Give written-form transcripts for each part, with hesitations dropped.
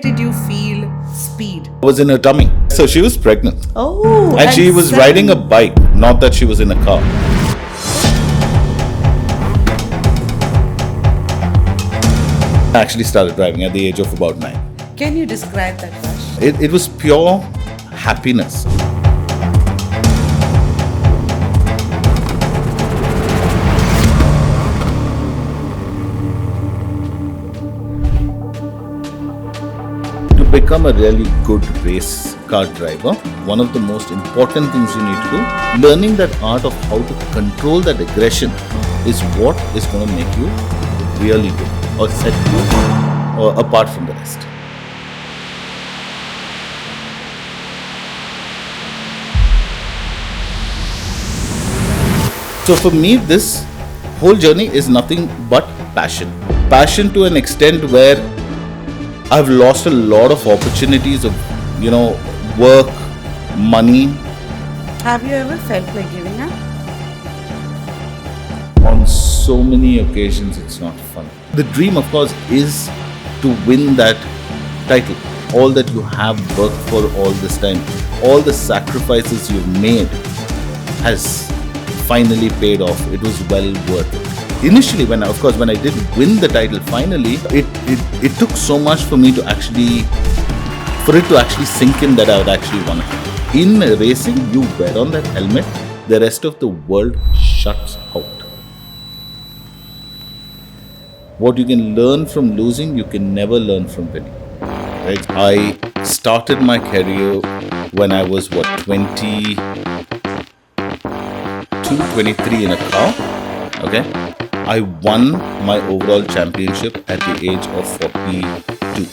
did you feel speed? I was in her tummy. So she was pregnant. Oh, And she was riding a bike, not that she was in a car. I actually started driving at the age of about 9. Can you describe that rush? It was pure happiness. To become a really good race car driver, one of the most important things you need to do, learning that art of how to control that aggression is what is going to make you really good or set you apart from the rest. So for me, this whole journey is nothing but passion. Passion to an extent where I've lost a lot of opportunities of, work, money. Have you ever felt like giving up? On so many occasions, it's not fun. The dream, of course, is to win that title. All that you have worked for all this time, all the sacrifices you've made has finally paid off. It was well worth it. Initially, when I did win the title finally, it took so much for me to actually sink in that I would actually won it. In racing, you wear on that helmet, the rest of the world shuts out. What you can learn from losing, you can never learn from winning. Right? I started my career when I was 22, 23 in a car. Okay, I won my overall championship at the age of 42.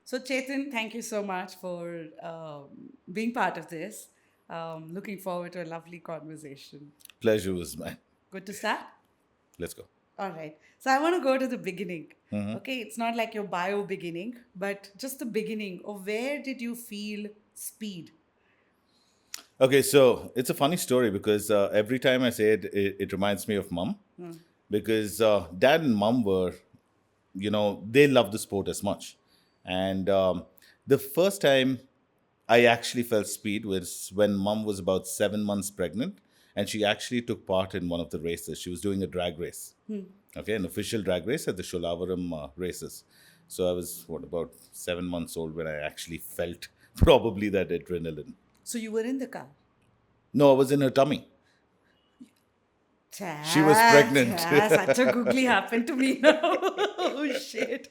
So, Chetan, thank you so much for being part of this. Looking forward to a lovely conversation. Pleasure was mine. Good to start? Let's go. All right. So, I want to go to the beginning. Okay, it's not like your bio beginning, but just the beginning of where did you feel speed? Okay, so it's a funny story because every time I say it reminds me of mom. Because dad and mom were, they love the sport as much. And the first time I actually felt speed was when mom was about 7 months pregnant and she actually took part in one of the races. She was doing a drag race, okay, an official drag race at the Sholavaram races. So I was, about 7 months old when I actually felt probably that adrenaline. So, you were in the car? No, I was in her tummy. She was pregnant. Such a googly happened to me now. Oh, shit.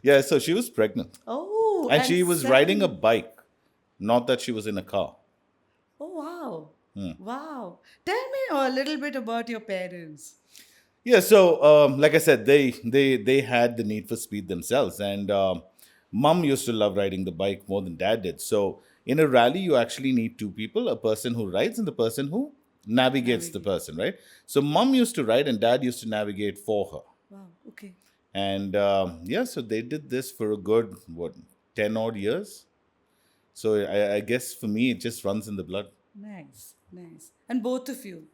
Yeah, so she was pregnant. Oh, And she was riding a bike, not that she was in a car. Oh, wow. Wow. Tell me a little bit about your parents. Yeah, so like I said, they had the need for speed themselves, and mom used to love riding the bike more than dad did. So in a rally, you actually need two people: a person who rides and the person who navigates the person, right? So mom used to ride, and dad used to navigate for her. Wow, okay. And so they did this for a good 10 odd years. So I guess for me, it just runs in the blood. Nice. And both of you,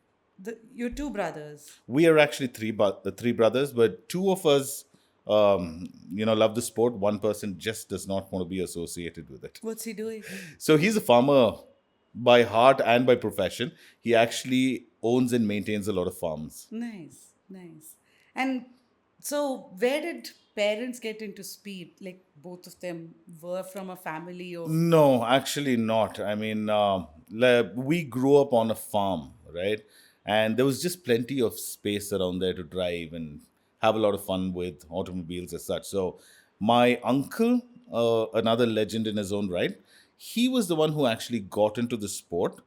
your two brothers. We are actually three brothers, but two of us, love the sport. One person just does not want to be associated with it. What's he doing? So he's a farmer by heart and by profession. He actually owns and maintains a lot of farms. Nice. And so, where did parents get into speed? Like, both of them were from a family of... No, actually not. I mean, we grew up on a farm, right? And there was just plenty of space around there to drive and have a lot of fun with automobiles as such. So my uncle, another legend in his own right, he was the one who actually got into the sport.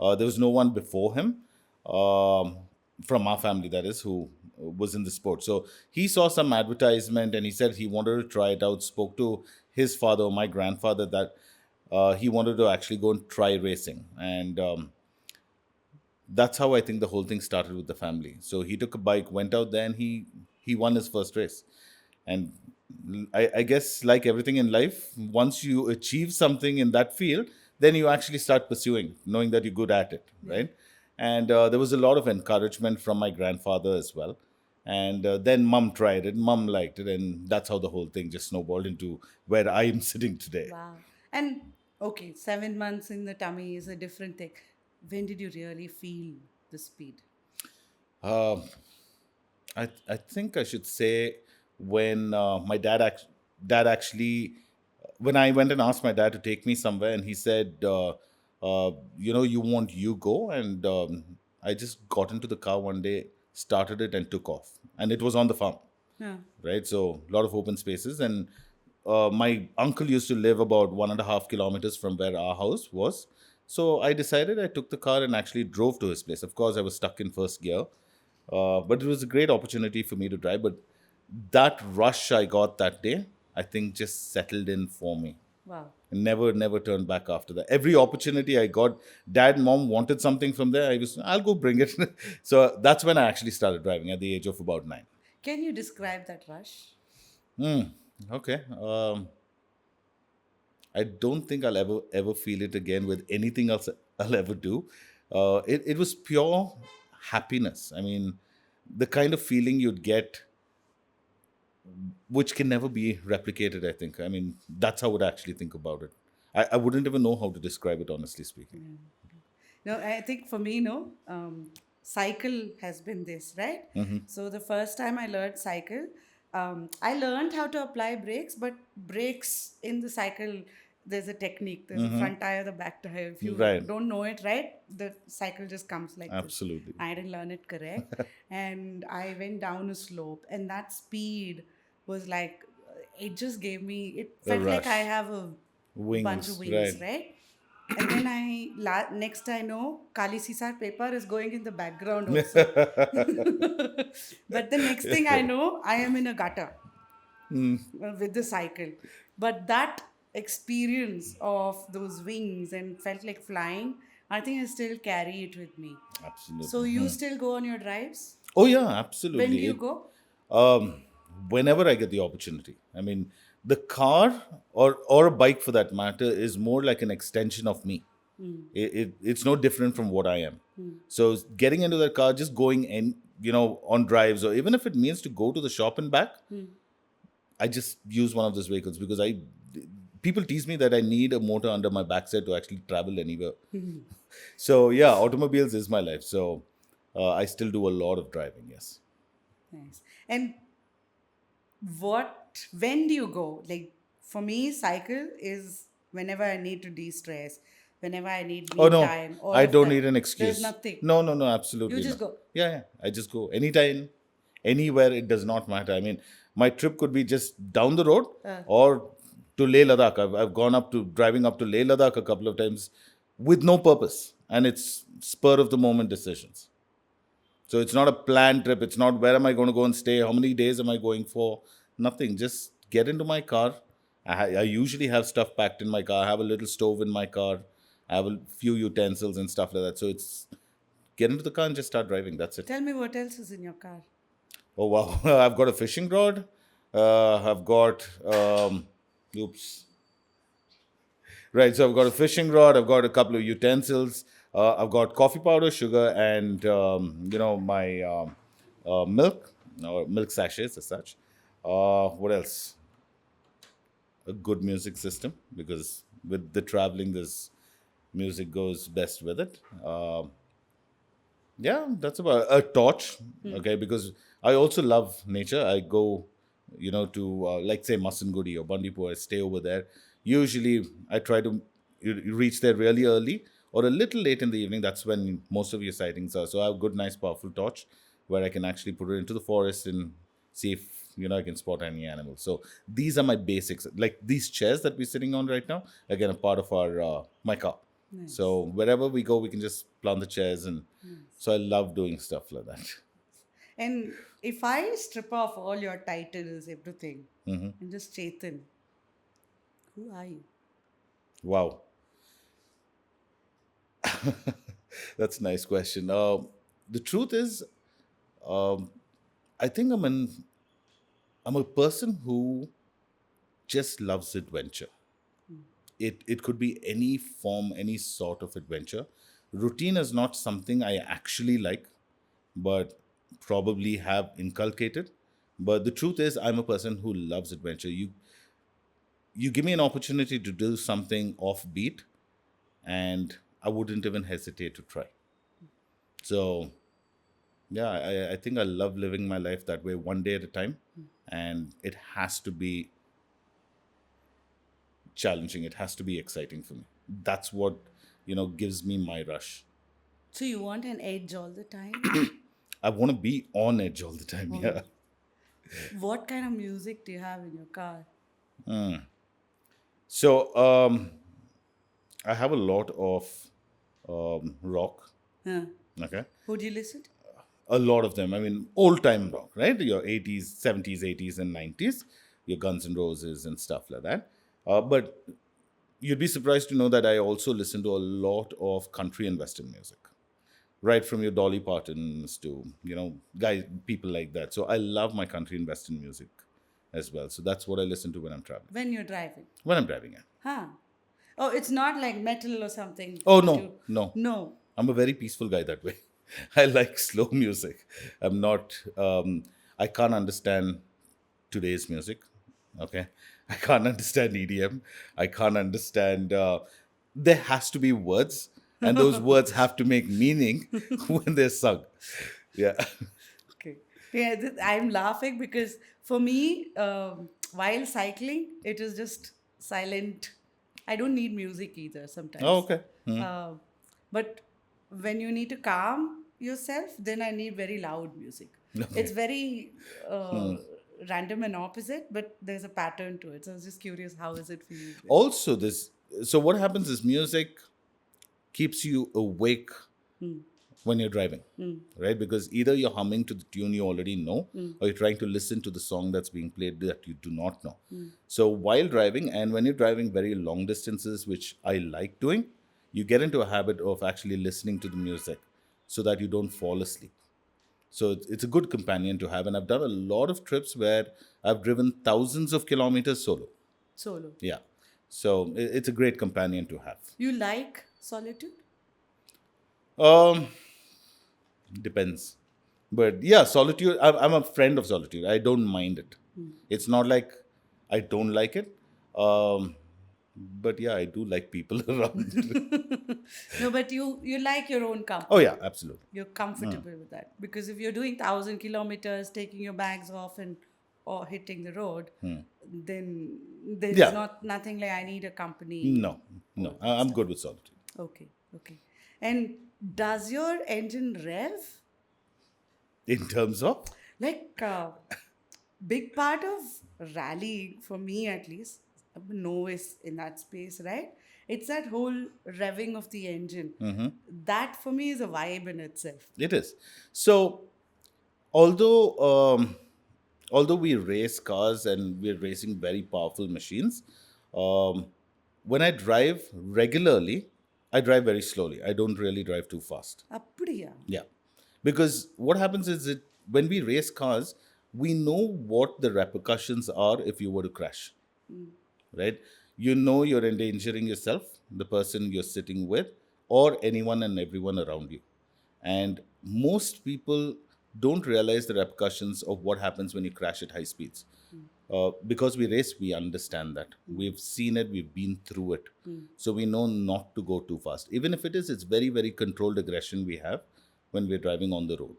There was no one before him, from our family, that is, who was in the sport. So he saw some advertisement and he said he wanted to try it out. Spoke to his father, my grandfather, that he wanted to actually go and try racing. And that's how I think the whole thing started with the family. So he took a bike, went out there, and he won his first race. And I guess like everything in life, once you achieve something in that field, then you actually start pursuing, knowing that you're good at it, right? And there was a lot of encouragement from my grandfather as well. And then mum tried it, mum liked it, and that's how the whole thing just snowballed into where I am sitting today. Wow. And okay, 7 months in the tummy is a different thing. When did you really feel the speed? Um I think I should say when my dad actually when I went and asked my dad to take me somewhere, and he said, you want you go, and I just got into the car one day, started it, and took off, and it was on the farm, Yeah. right? So a lot of open spaces, and my uncle used to live about 1.5 kilometers from where our house was. So I decided, I took the car and actually drove to his place. Of course, I was stuck in first gear, but it was a great opportunity for me to drive. But that rush I got that day, I think just settled in for me. Wow. And never turned back after that. Every opportunity I got, dad and mom wanted something from there, I'll go bring it. So that's when I actually started driving at the age of about 9. Can you describe that rush? Okay. I don't think I'll ever feel it again with anything else I'll ever do. It was pure happiness. I mean, the kind of feeling you'd get, which can never be replicated, I think. I mean, that's how I would actually think about it. I wouldn't even know how to describe it, honestly speaking. No, I think for me, no, cycle has been this, right? So the first time I learned cycle, I learned how to apply brakes, but brakes in the cycle, there's a technique. There's a front tire, the back tire. If you Right. don't know it right, the cycle just comes like Absolutely. this. I didn't learn it correct. And I went down a slope, and that speed was like, it just gave me, it A felt like rush. I have a bunch of Wings, wings, right. right? And then next I know, Kali Sisar paper is going in the background also. But the next thing I know, I am in a gutter with the cycle. But that experience of those wings and felt like flying, I think I still carry it with me. Absolutely. So you still go on your drives? Oh yeah, When absolutely. do you go? Whenever I get the opportunity. I mean, the car or a bike for that matter is more like an extension of me. It's no different from what I am. So getting into that car, just going in, on drives, or even if it means to go to the shop and back, I just use one of those vehicles because people tease me that I need a motor under my backside to actually travel anywhere. So yeah, automobiles is my life. So I still do a lot of driving. Yes. Nice. And when do you go? Like for me, cycle is whenever I need to de-stress, whenever I need Oh me no, time, all I of don't that. need an There's excuse. nothing. No, absolutely You just not. go. Yeah, I just go anytime, anywhere. It does not matter. I mean, my trip could be just down the road or to Leh Ladakh. I've gone driving up to Leh Ladakh a couple of times with no purpose, and it's spur of the moment decisions. So it's not a planned trip. It's not where am I going to go and stay? How many days am I going for? Nothing. Just get into my car. I usually have stuff packed in my car. I have a little stove in my car. I have a few utensils and stuff like that. So it's get into the car and just start driving. That's it. Tell me what else is in your car. Oh wow! I've got a fishing rod. I've got oops. Right, so I've got a fishing rod. I've got a couple of utensils. I've got coffee powder, sugar, and my milk or milk sachets as such. What else? A good music system because with the traveling, this music goes best with it. Yeah, that's about a torch. Okay, because I also love nature. I go, to like say Masangudi or Bandipur. I stay over there. Usually, I try to reach there really early or a little late in the evening. That's when most of your sightings are. So I have a good, nice, powerful torch where I can actually put it into the forest and see if I can spot any animals. So these are my basics. Like these chairs that we're sitting on right now, again, a part of our my car. So wherever we go, we can just plant the chairs, and so I love doing stuff like that. And if I strip off all your titles, everything, and just Chetan, who are you? Wow, that's a nice question. The truth is, um, I think I'm a person who just loves adventure. It could be any form, any sort of adventure. Routine is not something I actually like, but probably have inculcated. But the truth is, I'm a person who loves adventure. You give me an opportunity to do something offbeat, and I wouldn't even hesitate to try. So yeah, I think I love living my life that way, one day at a time, and it has to be challenging. It has to be exciting for me. That's what gives me my rush. So you want an edge all the time? I want to be on edge all the time. Yeah. On what kind of music do you have in your car? So I have a lot of rock. Huh. Okay. Who do you listen to? A lot of them. I mean, old time rock, right? Your 80s, 70s, 80s, and 90s, your Guns N' Roses and stuff like that. But you'd be surprised to know that I also listen to a lot of country and Western music, right from your Dolly Partons to, guys, people like that. So I love my country and Western music as well. So that's what I listen to when I'm traveling. When you're driving? When I'm driving, yeah. Huh. Oh, it's not like metal or something. Oh, no, no. No. I'm a very peaceful guy that way. I like slow music. I'm not, I can't understand today's music. Okay. I can't understand EDM. I can't understand, there has to be words, and those words have to make meaning when they're sung. Yeah. Okay. Yeah, I'm laughing because for me, while cycling, it is just silent. I don't need music either sometimes. Oh, okay. Uh, but when you need to calm yourself, then I need very loud music. It's very random and opposite, but there's a pattern to it. So I was just curious, how is it for you? Also, so what happens is music keeps you awake when you're driving, right? Because either you're humming to the tune you already know, or you're trying to listen to the song that's being played that you do not know. So while driving, and when you're driving very long distances, which I like doing, you get into a habit of actually listening to the music so that you don't fall asleep. So it's a good companion to have. And I've done a lot of trips where I've driven thousands of kilometers solo. Solo. Yeah. So it's a great companion to have. You like solitude? Um, Depends. But yeah, solitude, I'm a friend of solitude. I don't mind it. It's not like I don't like it. But yeah, I do like people around. No, but you like your own company. Oh, yeah, absolutely. You're comfortable with that, because if you're doing 1,000 kilometers, taking your bags off and or hitting the road, then there's Yeah. nothing like I need a company. No, no, I'm good with solitude. Okay, okay. And does your engine rev? In terms of? Like big part of rally for me at least, I'm a novice in that space, right? It's that whole revving of the engine. That for me is a vibe in itself. It is. So, although although we race cars and we're racing very powerful machines, um, when I drive regularly, I drive very slowly. I don't really drive too fast. Appadiya. Yeah. Because what happens is that when we race cars, we know what the repercussions are if you were to crash, right? You know you're endangering yourself, the person you're sitting with, or anyone and everyone around you. And most people don't realize the repercussions of what happens when you crash at high speeds. Because we race, we understand that. We've seen it, we've been through it. So we know not to go too fast. Even if it's very, very controlled aggression we have when we're driving on the road.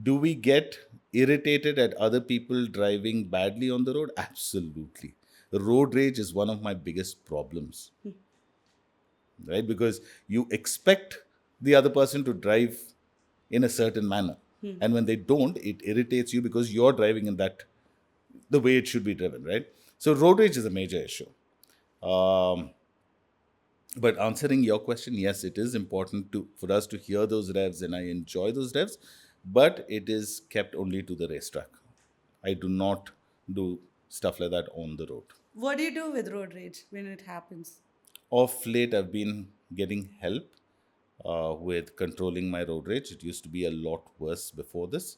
Do we get irritated at other people driving badly on the road? Absolutely. Road rage is one of my biggest problems, right? Because you expect the other person to drive in a certain manner. And when they don't, it irritates you because you're driving in the way it should be driven, right? So road rage is a major issue. Um, but answering your question, yes, it is important for us to hear those revs, and I enjoy those revs. but it is kept only to the racetrack. I do not do stuff like that on the road. What do you do with road rage when it happens? Of late, I've been getting help with controlling my road rage. It used to be a lot worse before this,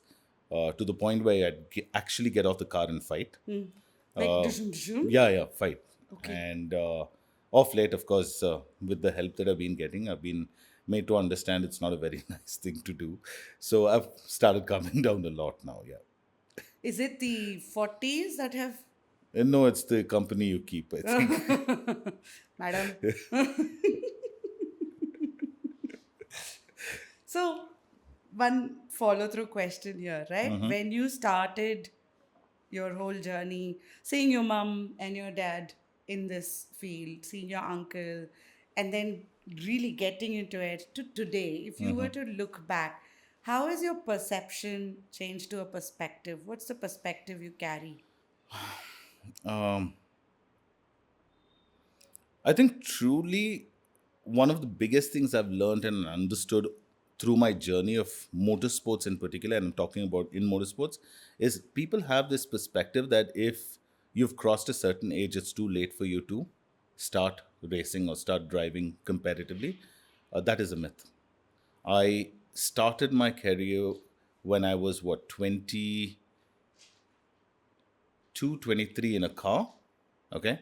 to the point where actually get off the car and fight. Like, Uh, dushum, dushum? yeah, fight. Okay. And of late, of course, with the help that I've been getting, I've been made to understand it's not a very nice thing to do. So I've started calming down a lot now. Yeah. Is it the 40s that have. And no, it's the company you keep, I think. Madam. So, one follow through question here, right? When you started your whole journey, seeing your mom and your dad in this field, seeing your uncle, and then really getting into it to today, if you were to look back, how has your perception changed to a perspective? What's the perspective you carry? Um, I think truly one of the biggest things I've learned and understood through my journey of motorsports in particular, and I'm talking about in motorsports, is people have this perspective that if you've crossed a certain age, it's too late for you to start racing or start driving competitively. That is a myth. I started my career when I was, what, 22, 23 in a car. Okay.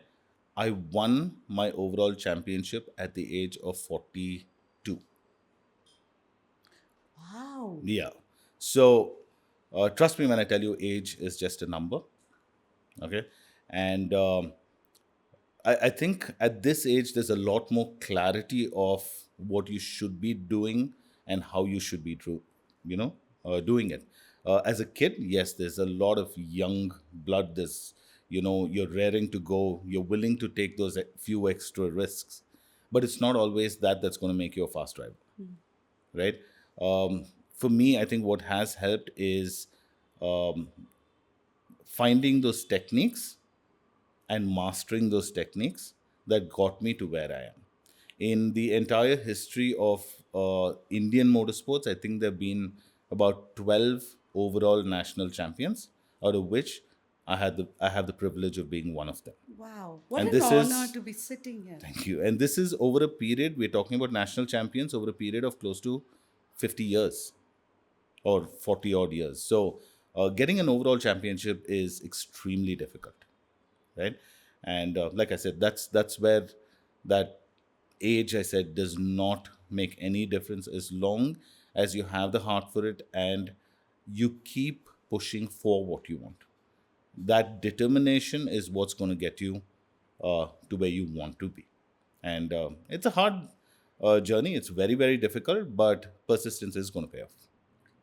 I won my overall championship at the age of 42. Wow. Yeah. So, trust me when I tell you age is just a number. Okay. And I think at this age, there's a lot more clarity of what you should be doing and how you should be, doing it. As a kid, yes, there's a lot of young blood. You're raring to go. You're willing to take those few extra risks. But it's not always that's going to make you a fast driver, right? For me, I think what has helped is um, finding those techniques and mastering those techniques that got me to where I am. In the entire history of Indian motorsports, I think there have been about 12 overall national champions, out of which I have the privilege of being one of them. Wow. What And an this honor is to be sitting here. Thank you. And this is over a period, we're talking about national champions over a period of close to 50 years or 40 odd years. So, getting an overall championship is extremely difficult, right? And like I said, that's where that age I said does not make any difference as long as you have the heart for it and you keep pushing for what you want. That determination is what's going to get you to where you want to be. And it's a hard journey. It's very, very difficult, but persistence is going to pay off.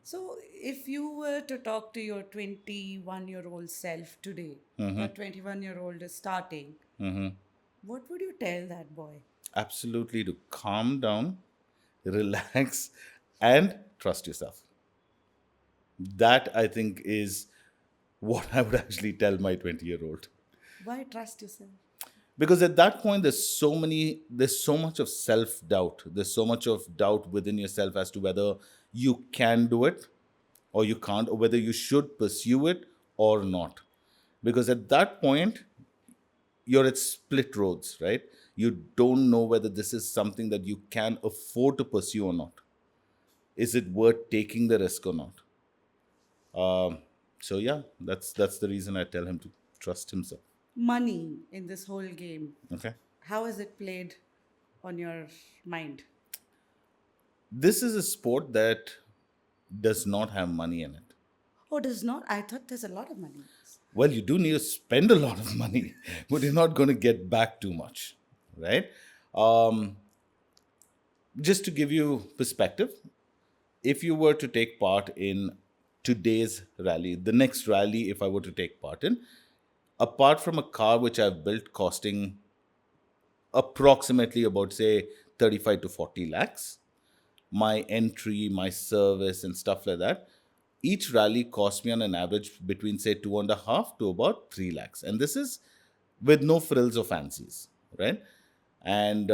So, if you were to talk to your 21-year-old self today, that 21-year-old is starting, what would you tell that boy? Absolutely, to calm down, relax, and trust yourself. That I think is what I would actually tell my 20-year-old. Why trust yourself? Because at that point there's so much of self-doubt. There's so much of doubt within yourself as to whether you can do it or you can't, or whether you should pursue it or not. Because at that point, you're at split roads, right? You don't know whether this is something that you can afford to pursue or not. Is it worth taking the risk or not? So yeah, that's the reason I tell him to trust himself. Money in this whole game, Okay. how has it played on your mind? This is a sport that does not have money in it. Oh, does not? I thought there's a lot of money. Well, you do need to spend a lot of money, but you're not going to get back too much, right? Um, just to give you perspective, if you were to take part in today's rally, the next rally, if I were to take part in, apart from a car which I've built costing approximately about, say, 35 to 40 lakhs, my entry, my service, and stuff like that, each rally cost me on an average between, say, 2.5 to about 3 lakhs. And this is with no frills or fancies, right? And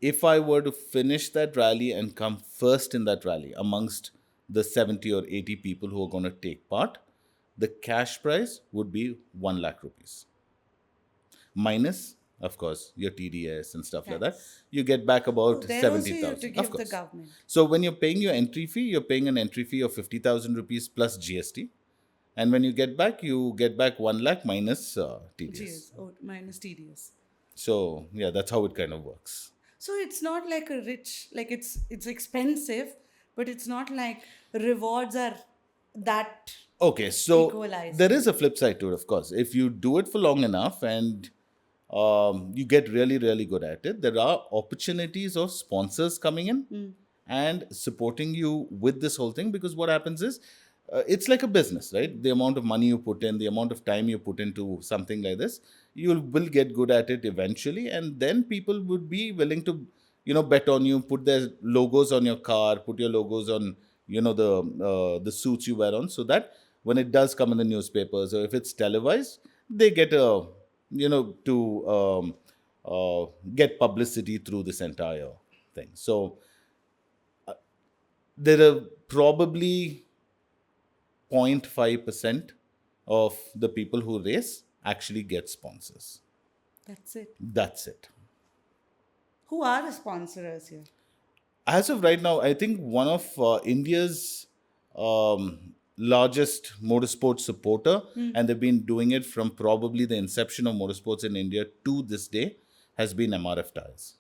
if I were to finish that rally and come first in that rally amongst the 70 or 80 people who are going to take part, the cash prize would be 1 lakh rupees. Minus, of course, your TDS and stuff like that. Tax. You get back Oh, about there also you have to 70,000, of give the course. government. So when you're paying your entry fee, you're paying an entry fee of 50,000 rupees plus GST. And when you get back 1 lakh minus TDS. GS, oh, minus TDS. So, yeah, that's how it kind of works. So it's not like a rich, like it's expensive, but it's not like rewards are that Okay, so equalized. there is a flip side to it, of course. If you do it for long enough and you get really, really good at it, there are opportunities of sponsors coming in and supporting you with this whole thing. Because what happens is, it's like a business, right? The amount of money you put in, the amount of time you put into something like this, you will get good at it eventually, and then people would be willing to, bet on you, put their logos on your car, put your logos on, the suits you wear on, so that when it does come in the newspapers or if it's televised, they get to get publicity through this entire thing. So there are probably 0.5% of the people who race actually get sponsors. That's it. That's it. Who are the sponsors here? As of right now, I think one of India's largest motorsport supporter, and they've been doing it from probably the inception of motorsports in India to this day, has been MRF Tyres.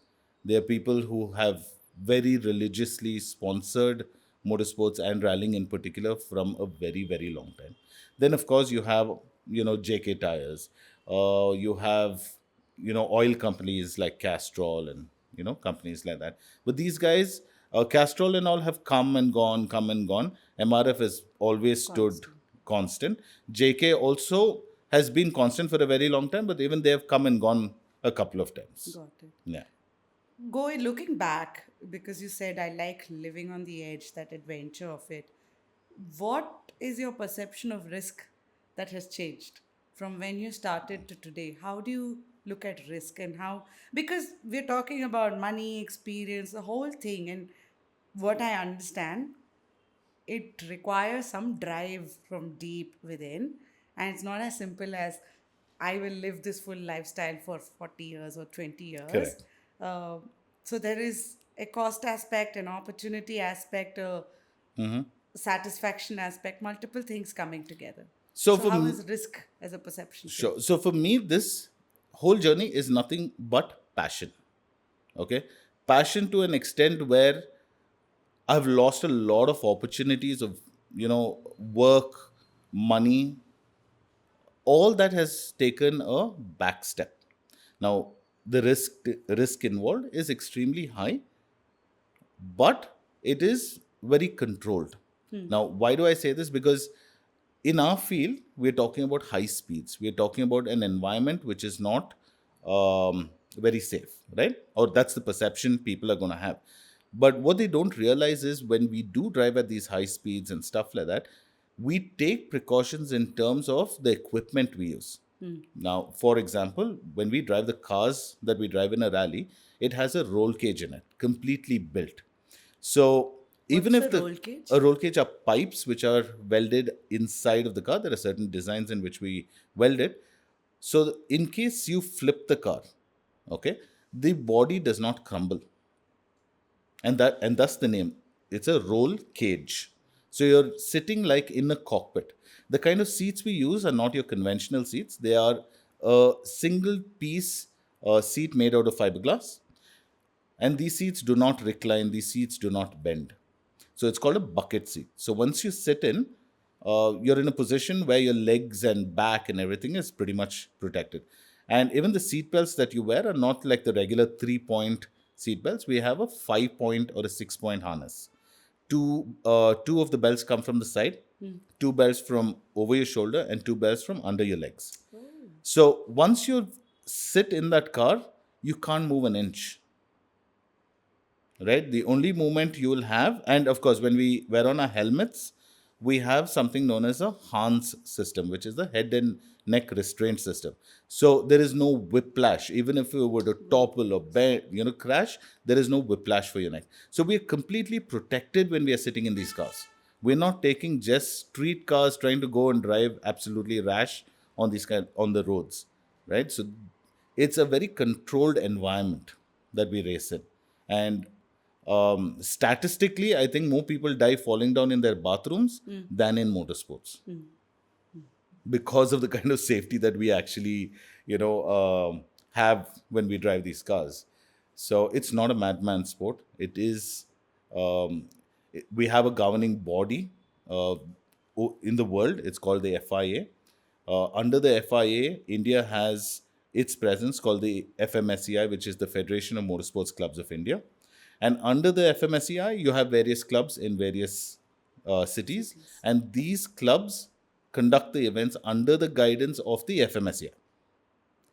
They are people who have very religiously sponsored motorsports and rallying in particular from a very, very long time. Then, of course, you have, JK Tires. You have, oil companies like Castrol and, companies like that. But these guys, Castrol and all have come and gone, come and gone. MRF has always stood constant. JK also has been constant for a very long time, but even they have come and gone a couple of times. Got it. Yeah. Looking back, because you said I like living on the edge, that adventure of it. What is your perception of risk that has changed from when you started to today? How do you look at risk and how? Because we're talking about money, experience, the whole thing, and what I understand, it requires some drive from deep within, and it's not as simple as I will live this full lifestyle for 40 years or 20 years. Correct. So there is a cost aspect, an opportunity aspect, a satisfaction aspect, multiple things coming together. So So how is risk as a perception? Sure. So for me, this whole journey is nothing but passion. Okay. Passion to an extent where I've lost a lot of opportunities of, work, money. All that has taken a back step. Now, the risk involved is extremely high, but it is very controlled. Now, why do I say this? Because in our field, we're talking about high speeds. We're talking about an environment which is not very safe, right? Or that's the perception people are going to have. But what they don't realize is when we do drive at these high speeds and stuff like that, we take precautions in terms of the equipment we use. Now, for example, when we drive the cars that we drive in a rally, it has a roll cage in it, completely built. So even What's if a roll cage? a roll cage are pipes which are welded inside of the car, there are certain designs in which we weld it. So in case you flip the car, okay, the body does not crumble, and thus the name. It's a roll cage. So you're sitting like in a cockpit. The kind of seats we use are not your conventional seats. They are a single piece seat made out of fiberglass. And these seats do not recline, these seats do not bend. So it's called a bucket seat. So once you sit in, you're in a position where your legs and back and everything is pretty much protected. And even the seat belts that you wear are not like the regular 3-point seat belts. We have a 5-point or a 6-point harness. Two of the belts come from the side, 2 belts from over your shoulder, and 2 belts from under your legs. So once you sit in that car, you can't move an inch. Right? The only movement you will have, and of course, when we wear on our helmets, we have something known as a Hans system, which is the head and neck restraint system. So there is no whiplash. Even if you were to topple or bend, crash, there is no whiplash for your neck. So we are completely protected when we are sitting in these cars. We're not taking just street cars trying to go and drive absolutely rash on on the roads, right? So it's a very controlled environment that we race in. And statistically, I think more people die falling down in their bathrooms than in motorsports because of the kind of safety that we actually, have when we drive these cars. So it's not a madman sport. It is. We have a governing body uh, in the world. It's called the FIA. Under the FIA, India has its presence called the FMSEI, which is the Federation of Motorsports Clubs of India. And under the FMSEI, you have various clubs in various cities, Cities. and these clubs conduct the events under the guidance of the FMSEI.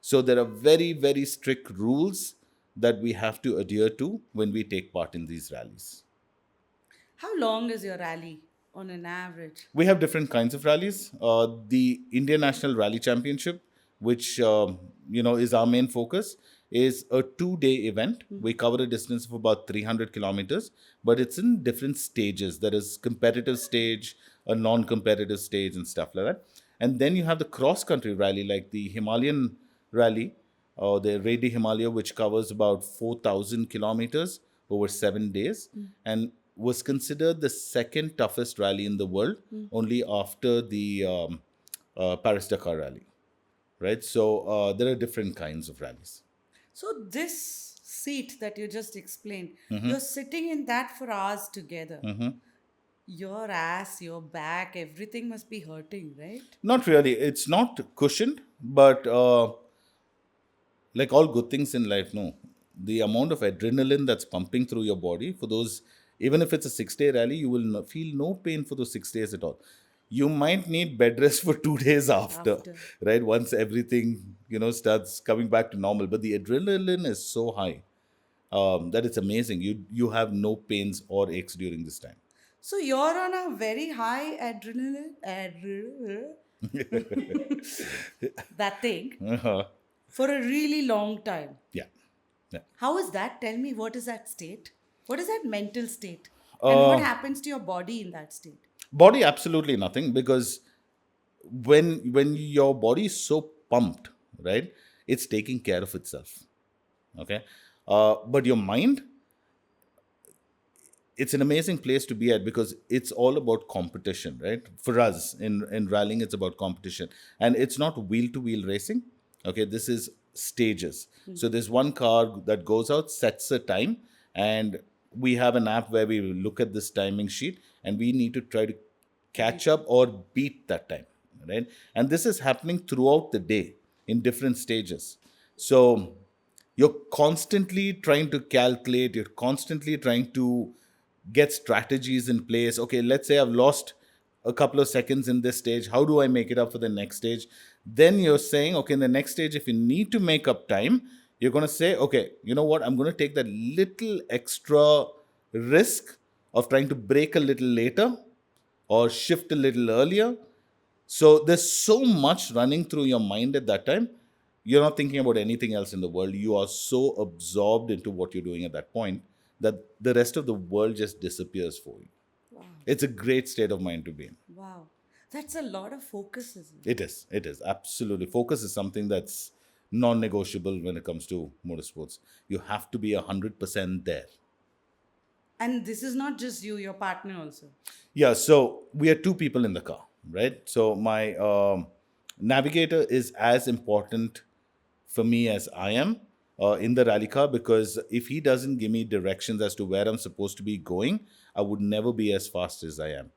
So there are very, very strict rules that we have to adhere to when we take part in these rallies. How long is your rally on an average? We have different kinds of rallies. The Indian National Rally Championship, which is our main focus, is a 2-day event. We cover a distance of about 300 kilometers, but it's in different stages. There is competitive stage, a non-competitive stage, and stuff like that. And then you have the cross-country rally, like the Himalayan rally, or the Redi Himalaya, which covers about 4,000 kilometers over 7 days, and was considered the second toughest rally in the world, only after the Paris Dakar rally, right? So there are different kinds of rallies. So, this seat that you just explained, you're sitting in that for hours together. Your ass, your back, everything must be hurting, right? Not really. It's not cushioned, but like all good things in life, no. The amount of adrenaline that's pumping through your body for those, even if it's a 6-day rally, you will feel no pain for those 6 days at all. You might need bed rest for 2 days after, After. right? Once everything, starts coming back to normal. But the adrenaline is so high that it's amazing. You have no pains or aches during this time. So, you're on a very high adrenaline that thing, Uh-huh. for a really long time. Yeah. Yeah. How is that? Tell me, what is that state? What is that mental state? And what Uh, happens to your body in that state? Body, absolutely nothing, because when your body is so pumped, right, it's taking care of itself. Okay. But your mind, it's an amazing place to be at, because it's all about competition, right? For us in rallying, it's about competition, and it's not wheel to wheel racing. Okay, this is stages. So there's one car that goes out, sets a time, and we have an app where we look at this timing sheet, and we need to try to catch up or beat that time, right? And this is happening throughout the day in different stages. So you're constantly trying to calculate, you're constantly trying to get strategies in place. Okay, let's say I've lost a couple of seconds in this stage. How do I make it up for the next stage? Then you're saying, okay, in the next stage, if you need to make up time, you're going to say, okay, you know what? I'm going to take that little extra risk of trying to brake a little later or shift a little earlier. So there's so much running through your mind at that time. You're not thinking about anything else in the world. You are so absorbed into what you're doing at that point that the rest of the world just disappears for you. Wow. It's a great state of mind to be in. Wow. That's a lot of focus, isn't it? It is. It is. Absolutely. Focus is something that's non negotiable when it comes to motorsports. You have to be 100% there. And this is not just you, your partner also. Yeah, so we are two people in the car, right? So my navigator is as important for me as I am in the rally car, because if he doesn't give me directions as to where I'm supposed to be going, I would never be as fast as I am.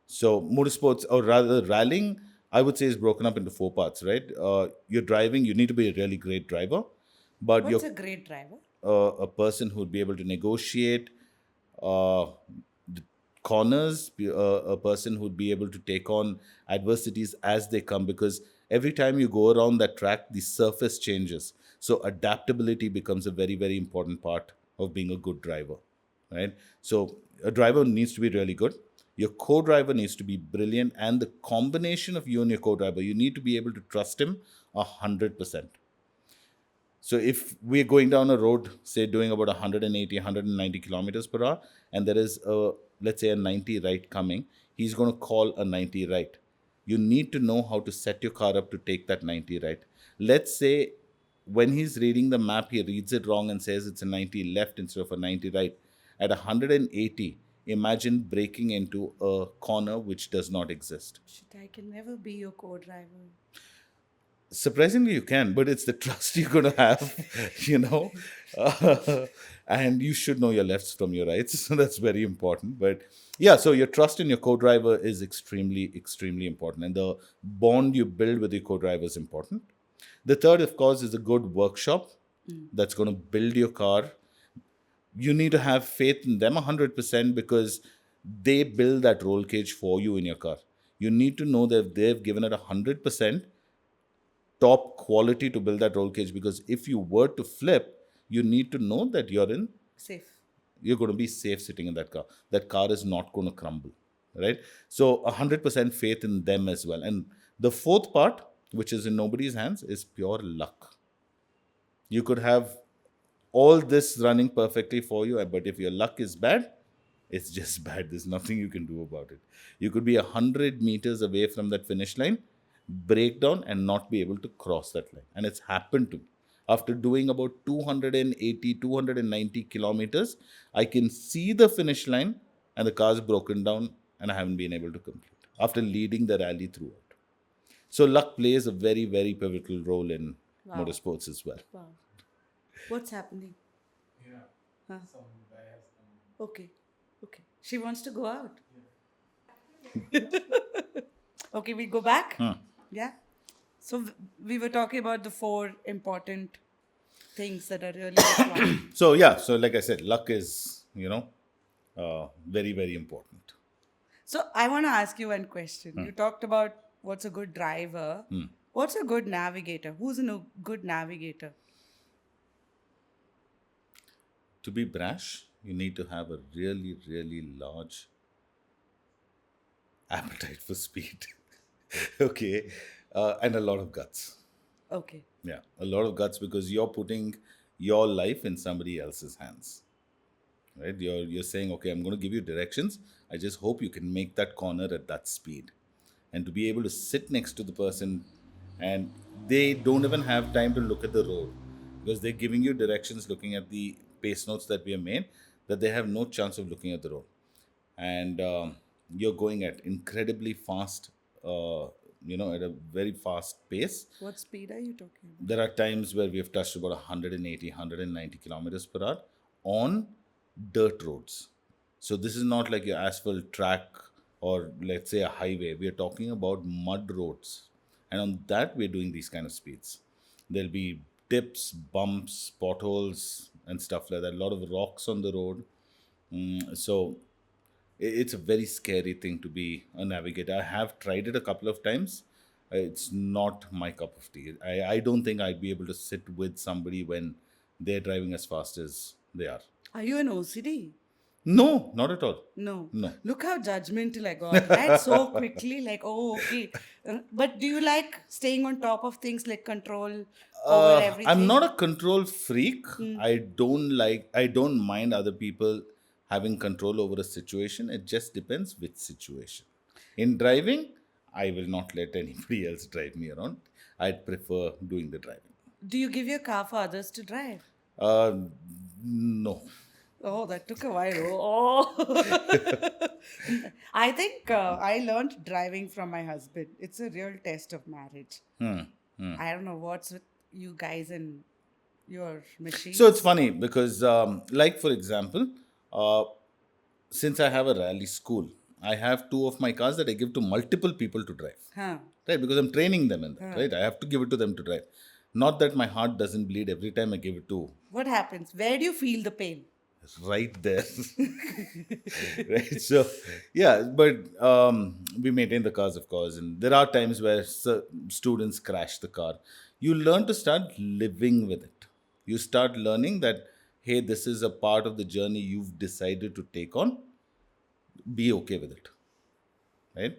So motorsports, or rather rallying, I would say is broken up into 4 parts, right? You're driving, you need to be a really great driver, but What's you're a great driver? a person who'd be able to negotiate uh, the corners, a person who'd be able to take on adversities as they come, because every time you go around that track, the surface changes. So adaptability becomes a very, very important part of being a good driver, right? So a driver needs to be really good. Your co-driver needs to be brilliant, and the combination of you and your co-driver, you need to be able to trust him 100%. So if we're going down a road, say doing about 180, 190 kilometers per hour, and there is a let's say a 90 right coming, he's going to call a 90 right. You need to know how to set your car up to take that 90 right. Let's say when he's reading the map, he reads it wrong and says it's a 90 left instead of a 90 right. At 180, imagine breaking into a corner which does not exist. Shit, I can never be your co-driver. Surprisingly, you can, but it's the trust you're going to have, you know. And you should know your lefts from your rights. So that's very important. But yeah, so your trust in your co-driver is extremely, extremely important. And the bond you build with your co-driver is important. The third, of course, is a good workshop that's going to build your car. You need to have faith in them 100% because they build that roll cage for you in your car. You need to know that they've given it 100% top quality to build that roll cage, because if you were to flip, you need to know that Safe. you're going to be safe sitting in that car. That car is not going to crumble, right? So 100% faith in them as well. And the fourth part, which is in nobody's hands, is pure luck. You could have all this running perfectly for you, but if your luck is bad, it's just bad. There's nothing you can do about it. You could be 100 meters away from that finish line, break down, and not be able to cross that line. And it's happened to me. After doing about 280, 290 kilometers, I can see the finish line and the car's broken down and I haven't been able to complete after leading the rally throughout. So luck plays a very, very pivotal role in motorsports as well. Wow. What's happening? Yeah. Huh? Some guy has come. Okay. Okay. She wants to go out. Okay, we go back. Yeah. So we were talking about the 4 important things that are really required. So yeah, so like I said, luck is, very, very important. So I want to ask you one question. You talked about what's a good driver. What's a good navigator? Who's a good navigator? To be brash, you need to have a really, really large appetite for speed. Okay. And a lot of guts. Okay. Yeah, a lot of guts, because you're putting your life in somebody else's hands. Right? You're saying, okay, I'm going to give you directions. I just hope you can make that corner at that speed. And to be able to sit next to the person, and they don't even have time to look at the road, because they're giving you directions looking at the pace notes that we have made, that they have no chance of looking at the road. And you're going at incredibly fast, at a very fast pace. What speed are you talking about? There are times where we have touched about 180, 190 kilometers per hour on dirt roads. So this is not like your asphalt track or let's say a highway. We are talking about mud roads. And on that, we're doing these kind of speeds. There'll be dips, bumps, potholes, and stuff like that. A lot of rocks on the road. So it's a very scary thing to be a navigator. I have tried it a couple of times. It's not my cup of tea. I don't think I'd be able to sit with somebody when they're driving as fast as they are. Are you an OCD? No, not at all. No. No. Look how judgmental I got. Right? So quickly, like, oh, okay. But do you like staying on top of things, like control over everything? I'm not a control freak. I don't mind other people having control over a situation. It just depends which situation. In driving, I will not let anybody else drive me around. I'd prefer doing the driving. Do you give your car for others to drive? No. Oh, that took a while. Oh. I think I learned driving from my husband. It's a real test of marriage. I don't know what's with you guys and your machine. So it's funny because, like for example, since I have a rally school, I have 2 of my cars that I give to multiple people to drive. Huh. Right? Because I'm training them in that, right? I have to give it to them to drive. Not that my heart doesn't bleed every time I give it to. What happens? Where do you feel the pain? Right there. Right? So, yeah, but we maintain the cars, of course. And there are times where students crash the car. You learn to start living with it. You start learning that, hey, this is a part of the journey you've decided to take on. Be okay with it. Right?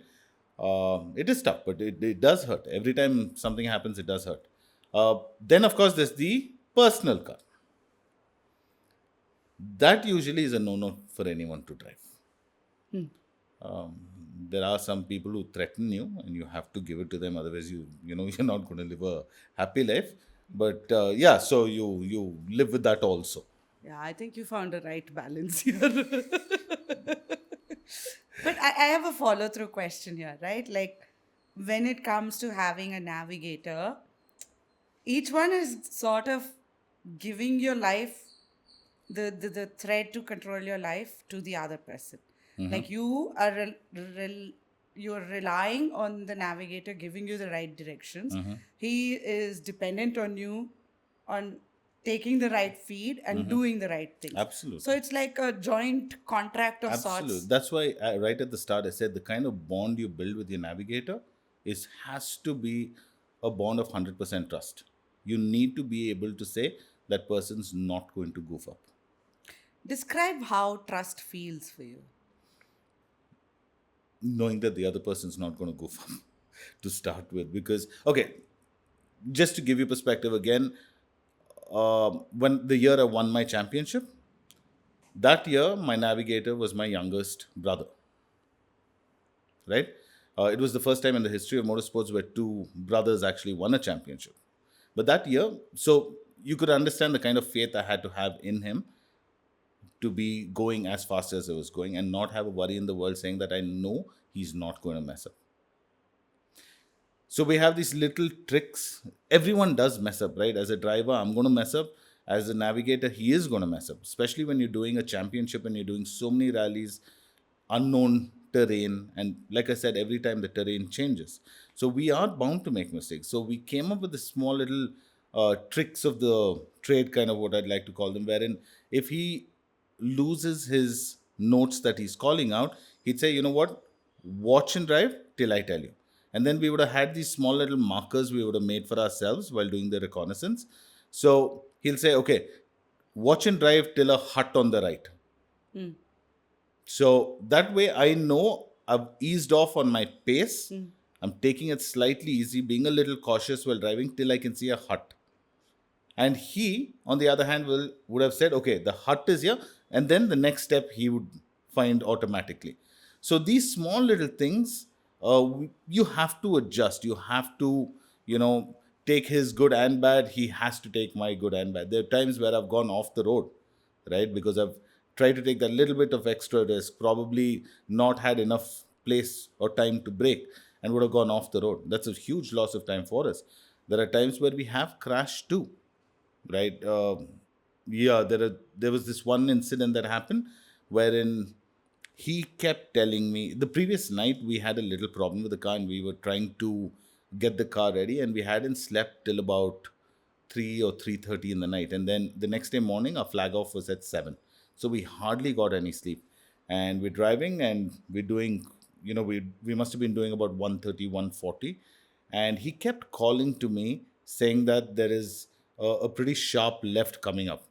It is tough, but it does hurt. Every time something happens, it does hurt. Then, of course, there's the personal car. That usually is a no-no for anyone to drive. Um, there are some people who threaten you, and you have to give it to them. Otherwise, you're not going to live a happy life. But yeah, so you live with that also. Yeah, I think you found a right balance here. But I have a follow through question here, right? Like, when it comes to having a navigator, each one is sort of giving your life the thread to control your life to the other person. Like, you are you're relying on the navigator giving you the right directions. He is dependent on you on taking the right feed and doing the right things. So Absolutely. it's like a joint contract of Absolutely. sorts. That's why right at the start I said the kind of bond you build with your navigator has to be a bond of 100% trust. You need to be able to say that person's not going to goof up, Describe how trust feels for you. knowing that the other person's not going to goof up to start with. Because okay, just to give you perspective again, when the year I won my championship, that year my navigator was my youngest brother. Right? It was the first time in the history of motorsports where two brothers actually won a championship. But that year, so you could understand the kind of faith I had to have in him to be going as fast as I was going and not have a worry in the world saying that I know he's not going to mess up. So we have these little tricks. Everyone does mess up, right? As a driver, I'm going to mess up. As a navigator, he is going to mess up, especially when you're doing a championship and you're doing so many rallies, unknown terrain. And like I said, every time the terrain changes. So we are bound to make mistakes. So we came up with the small little tricks of the trade, kind of what I'd like to call them, wherein if he loses his notes that he's calling out, he'd say, you know what, watch and drive till I tell you. And then we would have had these small little markers we would have made for ourselves while doing the reconnaissance. So he'll say, okay, watch and drive till a hut on the right. So that way I know I've eased off on my pace. I'm taking it slightly easy, being a little cautious while driving till I can see a hut. And he, on the other hand, would have said, okay, the hut is here. And then the next step he would find automatically. So these small little things, you have to adjust. You have to, take his good and bad. He has to take my good and bad. There are times where I've gone off the road, right? Because I've tried to take that little bit of extra risk, probably not had enough place or time to brake and would have gone off the road. That's a huge loss of time for us. There are times where we have crashed too, right? Yeah, there was this one incident that happened wherein he kept telling me the previous night we had a little problem with the car and we were trying to get the car ready and we hadn't slept till about 3 or 3:30 in the night, and then the next day morning our flag off was at 7, so we hardly got any sleep. And we're driving and we're doing, we must have been doing about 130, 140, and he kept calling to me saying that there is a pretty sharp left coming up.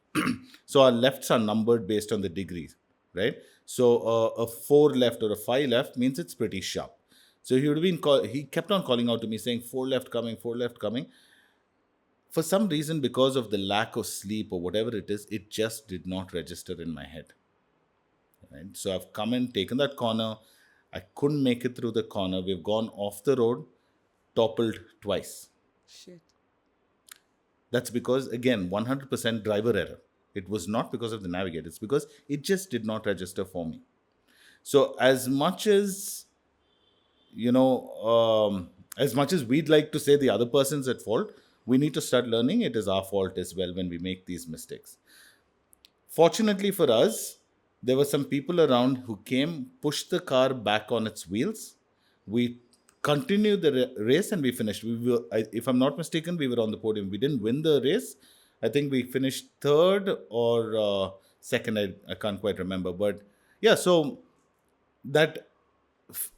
So our lefts are numbered based on the degrees, right? So a 4 left or a 5 left means it's pretty sharp. So he would have he kept on calling out to me saying 4 left coming, 4 left coming. For some reason, because of the lack of sleep or whatever it is, it just did not register in my head. Right? So I've come and taken that corner. I couldn't make it through the corner. We've gone off the road, toppled twice. Shit. That's because, again, 100% driver error. It was not because of the navigator. It's because it just did not register for me. So as much as we'd like to say the other person's at fault, we need to start learning it is our fault as well when we make these mistakes. Fortunately for us, there were some people around who came, pushed the car back on its wheels. We continued the race and we finished. If I'm not mistaken, we were on the podium. We didn't win the race. I think we finished third or second. I can't quite remember. But yeah, so that,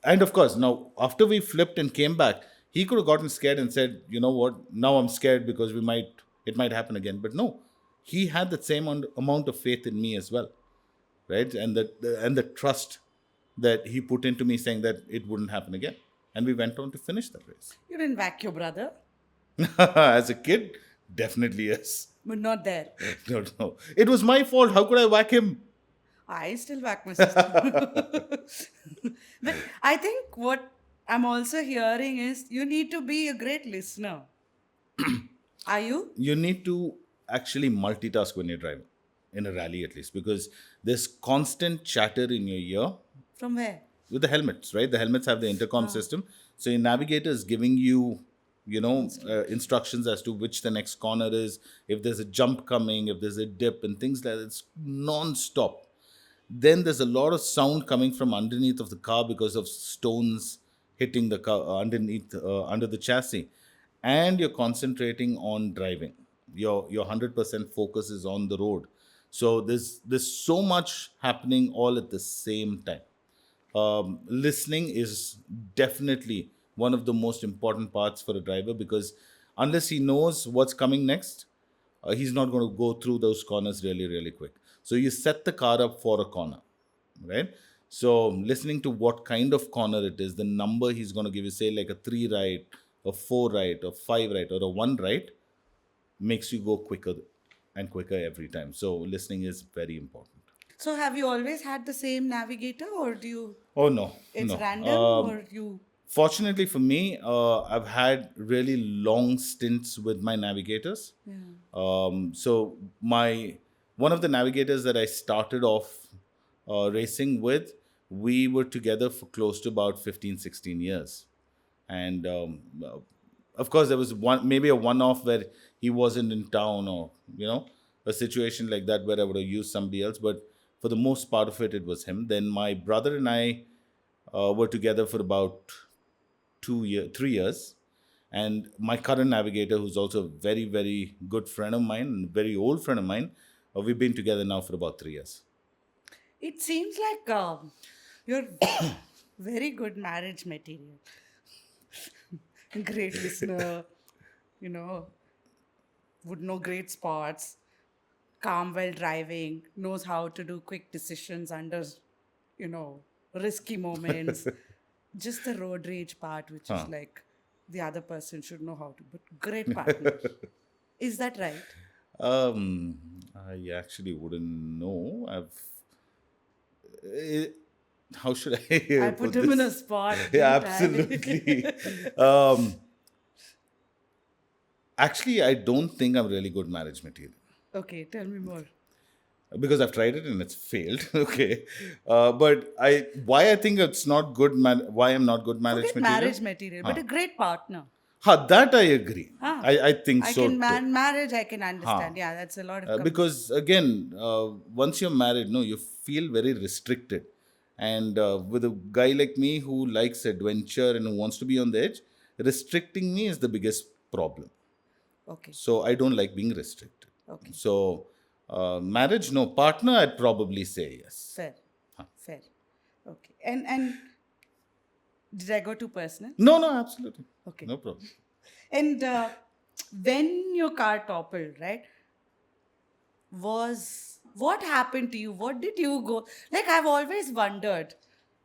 and of course, now after we flipped and came back, he could have gotten scared and said, you know what, now I'm scared because it might happen again. But no, he had the same amount of faith in me as well, right? And the trust that he put into me, saying that it wouldn't happen again. And we went on to finish that race. You didn't whack your brother, As a kid, definitely yes. but not there. No, it was my fault. How could I whack him? I still back my sister. But I think what I'm also hearing is you need to be a great listener. Are you? You need to actually multitask when you're driving, in a rally at least, because there's constant chatter in your ear From where? with the helmets, right? The helmets have the intercom system. So your navigator is giving you, instructions as to which the next corner is, if there's a jump coming, if there's a dip, and things like that. It's non-stop. Then there's a lot of sound coming from underneath of the car because of stones hitting the car underneath under the chassis, and you're concentrating on driving. Your 100% focus is on the road. So there's so much happening all at the same time. Listening is definitely one of the most important parts for a driver, because unless he knows what's coming next, he's not going to go through those corners really, really quick. So you set the car up for a corner, right? So listening to what kind of corner it is, the number he's going to give you, say like a 3 right, a 4 right, a 5 right, or a 1 right, makes you go quicker and quicker every time. So listening is very important. So have you always had the same navigator, or do you? Oh no, It's no. random, or you? Fortunately for me, I've had really long stints with my navigators. So my one of the navigators that I started off racing with, we were together for close to about 15, 16 years. And of course, there was maybe a one-off where he wasn't in town, or, a situation like that where I would have used somebody else. But for the most part of it, it was him. Then my brother and I were together for about 3 years. And my current navigator, who's also a very, very good friend of mine, and very old friend of mine, we've been together now for about 3 years. It seems like you're very good marriage material. Great listener, you know, would know great spots, calm while driving, knows how to do quick decisions under, risky moments. Just the road rage part, which is like the other person should know how to, but great partner. Is that right? I actually wouldn't know. Eh, how should I I put put him in a this? spot. Yeah, Didn't I? absolutely. Actually, I don't think I'm really good marriage material, Okay, tell me more. because I've tried it and it's failed. Okay, but why I think it's not good. Why I'm not good marriage Forget material? marriage material, but a great partner. That I agree. Ah, I think I so can too. marriage. I can understand. Yeah, that's a lot of Because again, once you're married, no, you feel very restricted. And with a guy like me who likes adventure and who wants to be on the edge, restricting me is the biggest problem. Okay, So I don't like being restricted. okay, So marriage, no. Partner, I'd probably say yes. fair, fair. Okay, and did I go too personal? No, no, absolutely. Okay. No problem. And when your car toppled, right? What happened to you? What did you go? Like, I've always wondered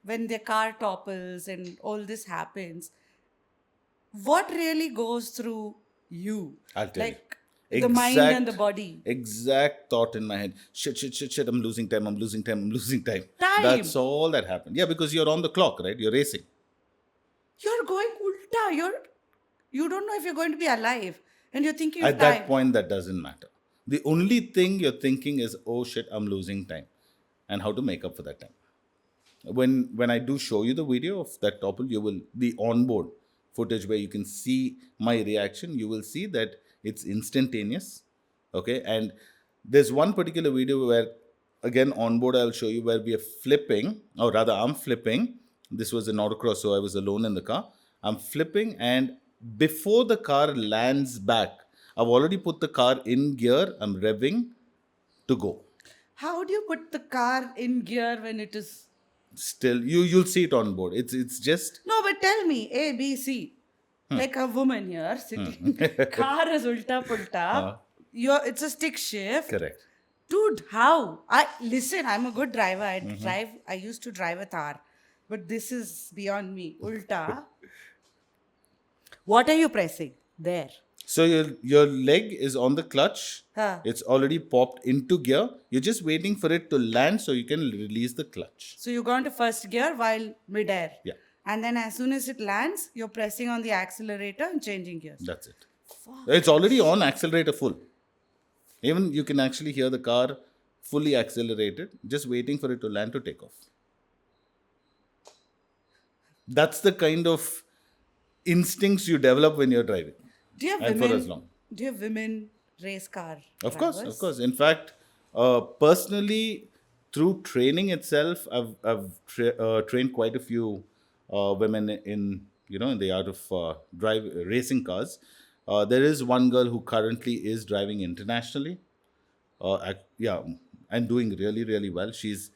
when the car topples and all this happens, what really goes through you? I'll tell you. Like the mind and the body. Exact thought in my head. Shit, I'm losing time, I'm losing time, I'm losing time. Time. That's all that happened. Yeah, because you're on the clock, right? You're racing. You're going ulta. You don't know if you're going to be alive. And you're thinking of At that time. point, that doesn't matter. The only thing you're thinking is, oh shit, I'm losing time. And how to make up for that time. When I do show you the video of that topple, you will, the onboard footage where you can see my reaction, you will see that it's instantaneous. Okay. And there's one particular video where, again, onboard, I'll show you, where we are flipping, or rather, I'm flipping. This was an autocross, so I was alone in the car. I'm flipping, and before the car lands back, I've already put the car in gear. I'm revving to go. How do you put the car in gear when it is? Still, you'll see it on board. It's just No, but tell me, A, B, C. Like a woman here sitting, car is ulta pulta. It's a stick shift. correct. Dude, how? Listen, I'm a good driver. I used to drive a Thar. But this is beyond me. Ulta. What are you pressing? There. So your leg is on the clutch. Huh. It's already popped into gear. You're just waiting for it to land so you can release the clutch. So you go into first gear while midair. Yeah. And then as soon as it lands, you're pressing on the accelerator and changing gears. That's it. Fuck. It's already on accelerator full. Even you can actually hear the car fully accelerated, just waiting for it to land to take off. That's the kind of instincts you develop when you're driving. Do you have And women? for as long. Do you have women race car Of drivers? course, of course. In fact, personally, through training itself, I've trained quite a few women in in the art of drive racing cars. There is one girl who currently is driving internationally. Yeah, and doing really really well. She's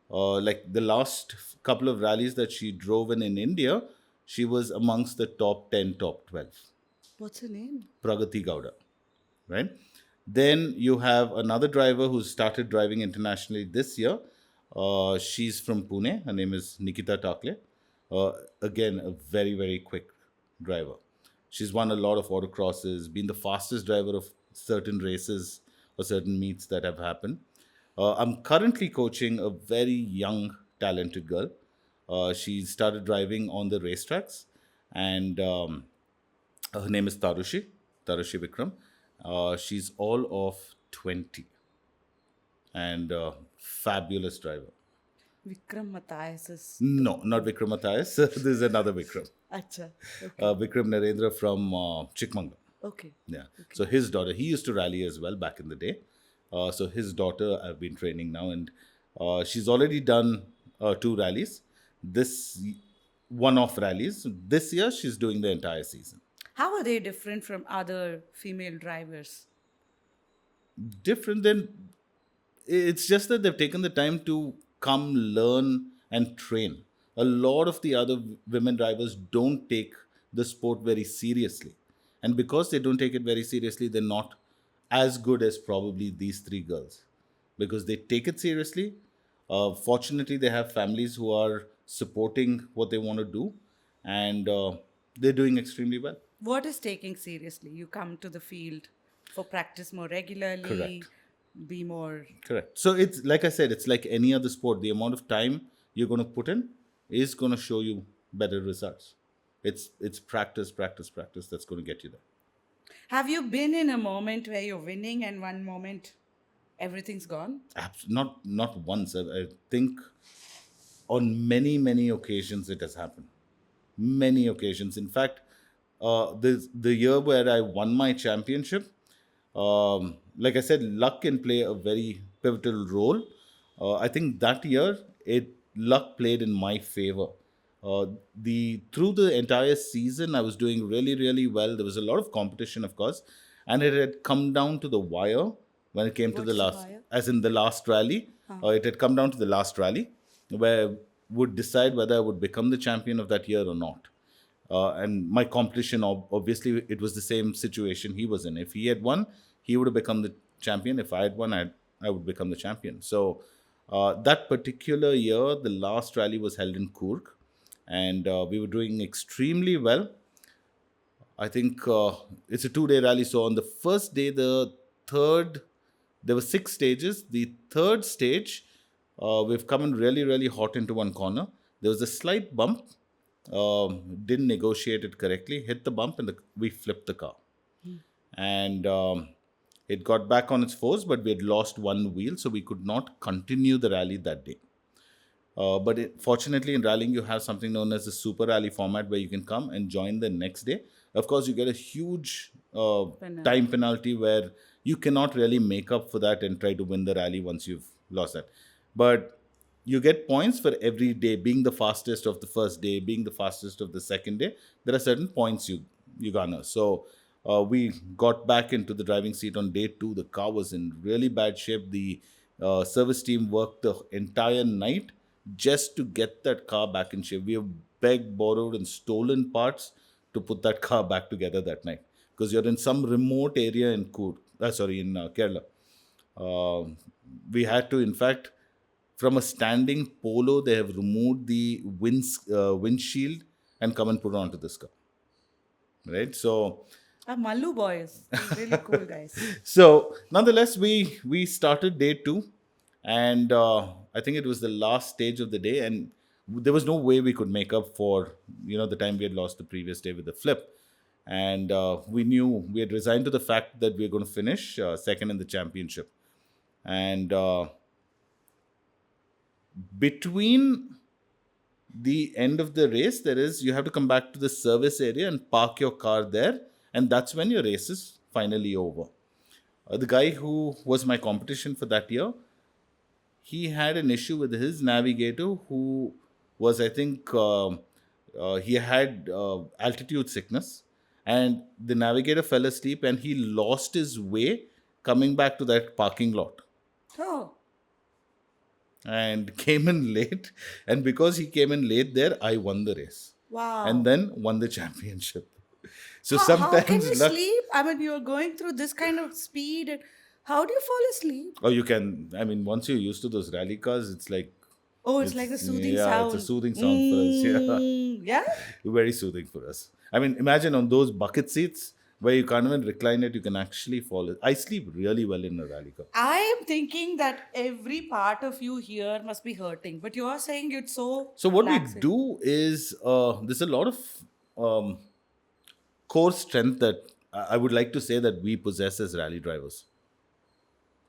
like the last couple of rallies that she drove in India, she was amongst the top 10, top 12. What's her name? Pragati Gowda, right? Then you have another driver who started driving internationally this year. She's from Pune. Her name is Nikita Takle. Again, a very, very quick driver. She's won a lot of autocrosses, been the fastest driver of certain races or certain meets that have happened. I'm currently coaching a very young, talented girl. She started driving on the racetracks, and her name is Tarushi Vikram. She's all of 20 and fabulous driver. Vikram Matthias is. No, not Vikram Matthias. This is another Vikram. Acha. Okay. Vikram Narendra from Chikmagalur. Okay. Yeah. So his daughter, he used to rally as well back in the day. So his daughter, I've been training now, and she's already done 2 rallies. This one-off rallies. This year, she's doing the entire season. How are they different from other female drivers? Different than it's just that they've taken the time to come learn and train. A lot of the other women drivers don't take the sport very seriously, and because they don't take it very seriously, they're not as good as probably these 3 girls, because they take it seriously. Fortunately, they have families who are supporting what they want to do, and they're doing extremely well. What is taking seriously? You come to the field for practice more regularly, Correct. be more. Correct. So it's like I said, it's like any other sport. The amount of time you're going to put in is going to show you better results. It's practice, practice, practice that's going to get you there. Have you been in a moment where you're winning and one moment everything's gone? Not once. I think on many occasions it has happened. Many occasions. In fact, the year where I won my championship, like I said, luck can play a very pivotal role. I think that year luck played in my favor. The Through the entire season, I was doing really really well. There was a lot of competition, of course, and it had come down to the wire when it came to What's the the last, wire? as in the last rally. It had come down to the last rally, where would decide whether I would become the champion of that year or not. And my competition, obviously, it was the same situation he was in. If he had won, he would have become the champion. If I had won, I would become the champion. So that particular year, the last rally was held in Coorg, and we were doing extremely well. I think it's a 2-day rally. So on the first day, there were 6 stages. The third stage, we've come in really, really hot into one corner. There was a slight bump. Didn't negotiate it correctly, hit the bump, and we flipped the car. And it got back on its fours, but we had lost one wheel, so we could not continue the rally that day. Fortunately, in rallying, you have something known as the super rally format, where you can come and join the next day. Of course, you get a huge time penalty where you cannot really make up for that and try to win the rally once you've lost that. But you get points for every day, being the fastest of the first day, being the fastest of the second day. There are certain points you garner. So we got back into the driving seat on day 2. The car was in really bad shape. The service team worked the entire night just to get that car back in shape. We have begged, borrowed, and stolen parts to put that car back together that night, because you're in some remote area in Kerala. We had to, in fact, from a standing Polo, they have removed the windshield and come and put it onto this car. Right? So Mallu boys. Really cool guys. So nonetheless, we started day two, and I think it was the last stage of the day, and there was no way we could make up for the time we had lost the previous day with the flip, and we knew we had resigned to the fact that we were going to finish second in the championship, and between the end of the race, there is you have to come back to the service area and park your car there, and that's when your race is finally over. The guy who was my competition for that year, he had an issue with his navigator, who was, I think, he had altitude sickness, and the navigator fell asleep and he lost his way coming back to that parking lot Oh, and came in late. And because he came in late there, I won the race wow. and then won the championship. So How can sometimes you luck. sleep? I mean, you're going through this kind of speed. And how do you fall asleep? Or you can, I mean, once you're used to those rally cars, it's like, Oh, it's like a soothing yeah, sound. it's a soothing sound for us. Yeah. Yeah? Very soothing for us. I mean, imagine on those bucket seats where you can't even recline it, you can actually fall. I sleep really well in a rally car. I am thinking that every part of you here must be hurting, but you are saying it's so. So what relaxing. we do is there's a lot of um, core strength that I would like to say that we possess as rally drivers.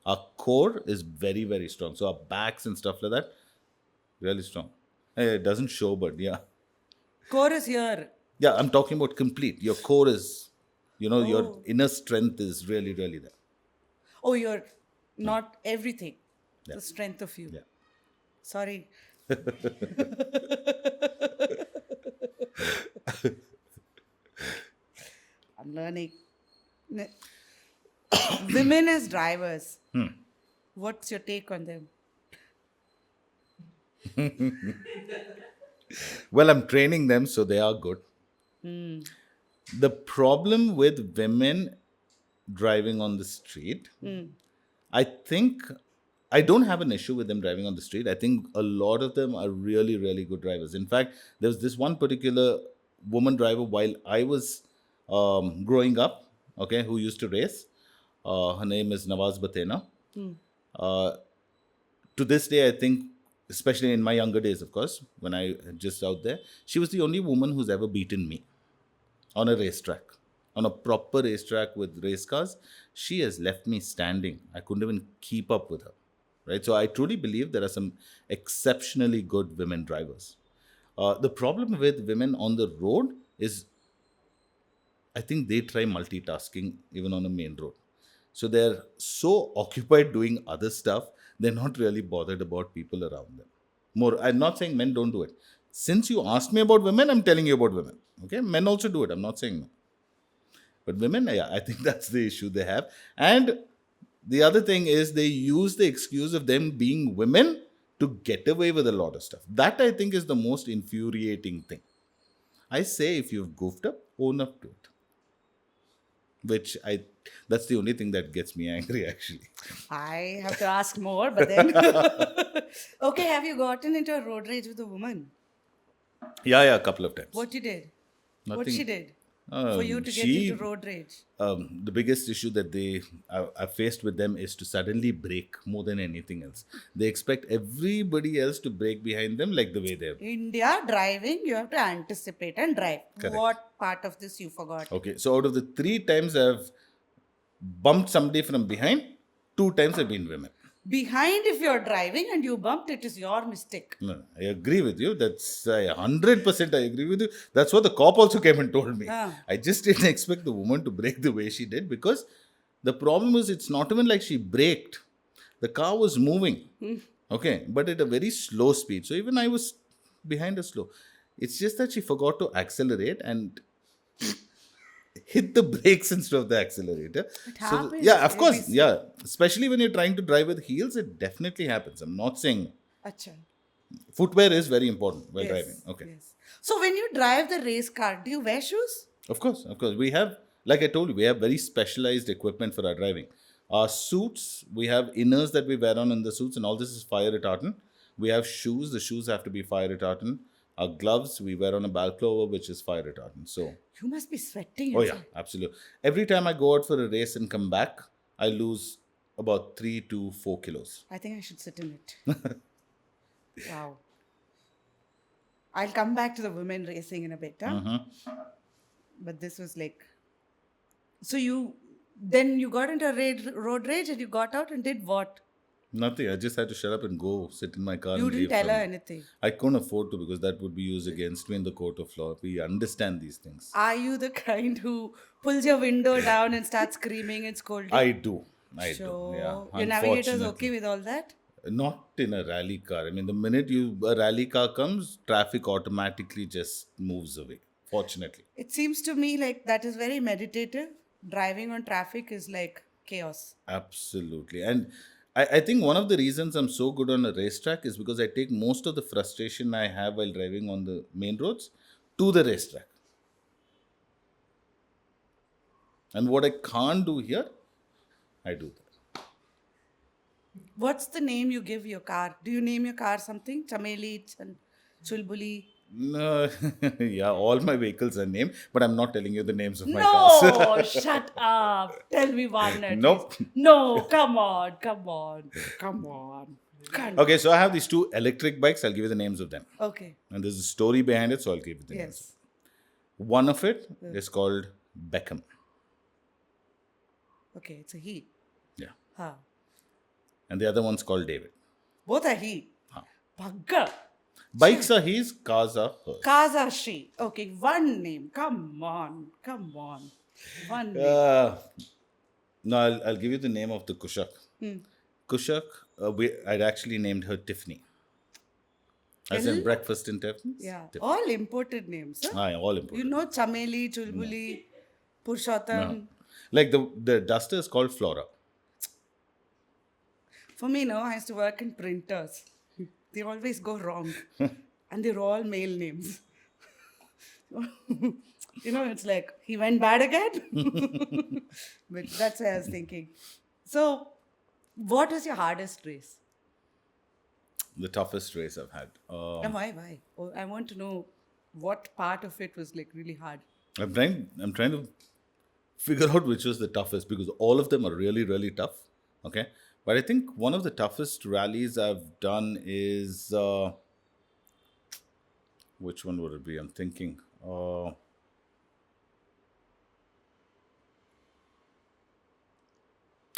Our core is very, very strong. So our backs and stuff like that, really strong. It doesn't show, but yeah. Core is here. Yeah, I'm talking about complete. Your core is, your Oh. inner strength is really, really there. Oh, you're not everything. Yeah. The strength of you. Yeah. Sorry. I'm learning. Women as drivers. What's your take on them? Well, I'm training them, so they are good. The problem with women driving on the street, I think I don't have an issue with them driving on the street. I think a lot of them are really, really good drivers. In fact, there was this one particular woman driver while I was growing up, okay, who used to race. Her name is Nawaz Batena. To this day, I think, especially in my younger days, of course, when I just out there, she was the only woman who's ever beaten me on a racetrack, on a proper racetrack with race cars. She has left me standing. I couldn't even keep up with her, right? So I truly believe there are some exceptionally good women drivers. The problem with women on the road is I think they try multitasking even on a main road. So they're so occupied doing other stuff, they're not really bothered about people around them. More, I'm not saying men don't do it. Since you asked me about women, I'm telling you about women. Okay, men also do it. I'm not saying no. But women, yeah, I think that's the issue they have. And the other thing is they use the excuse of them being women to get away with a lot of stuff. That I think is the most infuriating thing. I say if you've goofed up, own up to it. That's the only thing that gets me angry actually. I have to ask more, but then. Okay, have you gotten into a road rage with a woman? Yeah, a couple of times. What you did? What Nothing. she did? For you to get into road rage? The biggest issue that I've faced with them is to suddenly brake more than anything else. They expect everybody else to brake behind them like the way they're. India, driving, you have to anticipate and drive. Correct. What part of this you forgot? Okay, so out of the 3 times I've bumped somebody from behind, 2 times have been women. Behind, if you're driving and you bumped, it is your mistake. No, I agree with you. That's 100% I agree with you. That's what the cop also came and told me. I just didn't expect the woman to brake the way she did because the problem is it's not even like she braked. The car was moving. Okay, but at a very slow speed. So even I was behind her slow. It's just that she forgot to accelerate and hit the brakes instead of the accelerator. It happens. Yeah, of course. Yeah, especially when you're trying to drive with heels, it definitely happens. I'm not saying no. Acha. Footwear is very important while Yes, driving. Okay. yes. So when you drive the race car, do you wear shoes? Of course. We have, like I told you, we have very specialized equipment for our driving. Our suits, we have inners that we wear on in the suits, and all this is fire retardant. We have shoes. The shoes have to be fire retardant. Our gloves, we wear on a balaclava, which is fire retardant. So, You must be sweating oh yeah, inside. absolutely. Every time I go out for a race and come back, I lose about 3 to 4 kilos. I think I should sit in it. Wow. I'll come back to the women racing in a bit. Huh? But this was like. So you got into a road rage and you got out and did what? Nothing. I just had to shut up and go sit in my car You and didn't leave. tell her From anything. I couldn't afford to because that would be used against me in the court of law. We understand these things. Are you the kind who pulls your window down and starts screaming and scolding? I do. I so do. Yeah. your navigator's okay Unfortunately. with all that? Not in a rally car. I mean, the minute a rally car comes, traffic automatically just moves away. Fortunately. It seems to me like that is very meditative. Driving on traffic is like chaos. Absolutely. And I think one of the reasons I'm so good on a racetrack is because I take most of the frustration I have while driving on the main roads to the racetrack. And what I can't do here, I do that. What's the name you give your car? Do you name your car something? Chameli, Chulbuli? No, yeah, all my vehicles are named, but I'm not telling you the names of my No, cars. shut up. Tell me one at Nope. least. No, come on. Can't. Okay, so I have these two electric bikes. I'll give you the names of them. Okay. And there's a story behind it, so I'll give you the names. Yes. One of it is called Beckham. Okay, it's a he. Yeah. Huh. And the other one's called David. Both are he. Bugger. Bikes are his, cars are hers. Cars are she. Okay, one name. Come on. One name. No, I'll give you the name of the Kushak. Kushak, I'd actually named her Tiffany. As in breakfast in Tiffany's? Yeah. Tiffany. All imported names. Huh? Aye, all important. You know Chameli, Chulbuli, Purushottam. No. Like the duster is called Flora. For me, no, I used to work in printers. They always go wrong. And they're all male names. It's like, he went bad again? But that's what I was thinking. So, what was your hardest race? The toughest race I've had. And why? Oh, I want to know what part of it was like really hard. I'm trying to figure out which was the toughest because all of them are really, really tough. Okay. But I think one of the toughest rallies I've done is which one would it be? I'm thinking.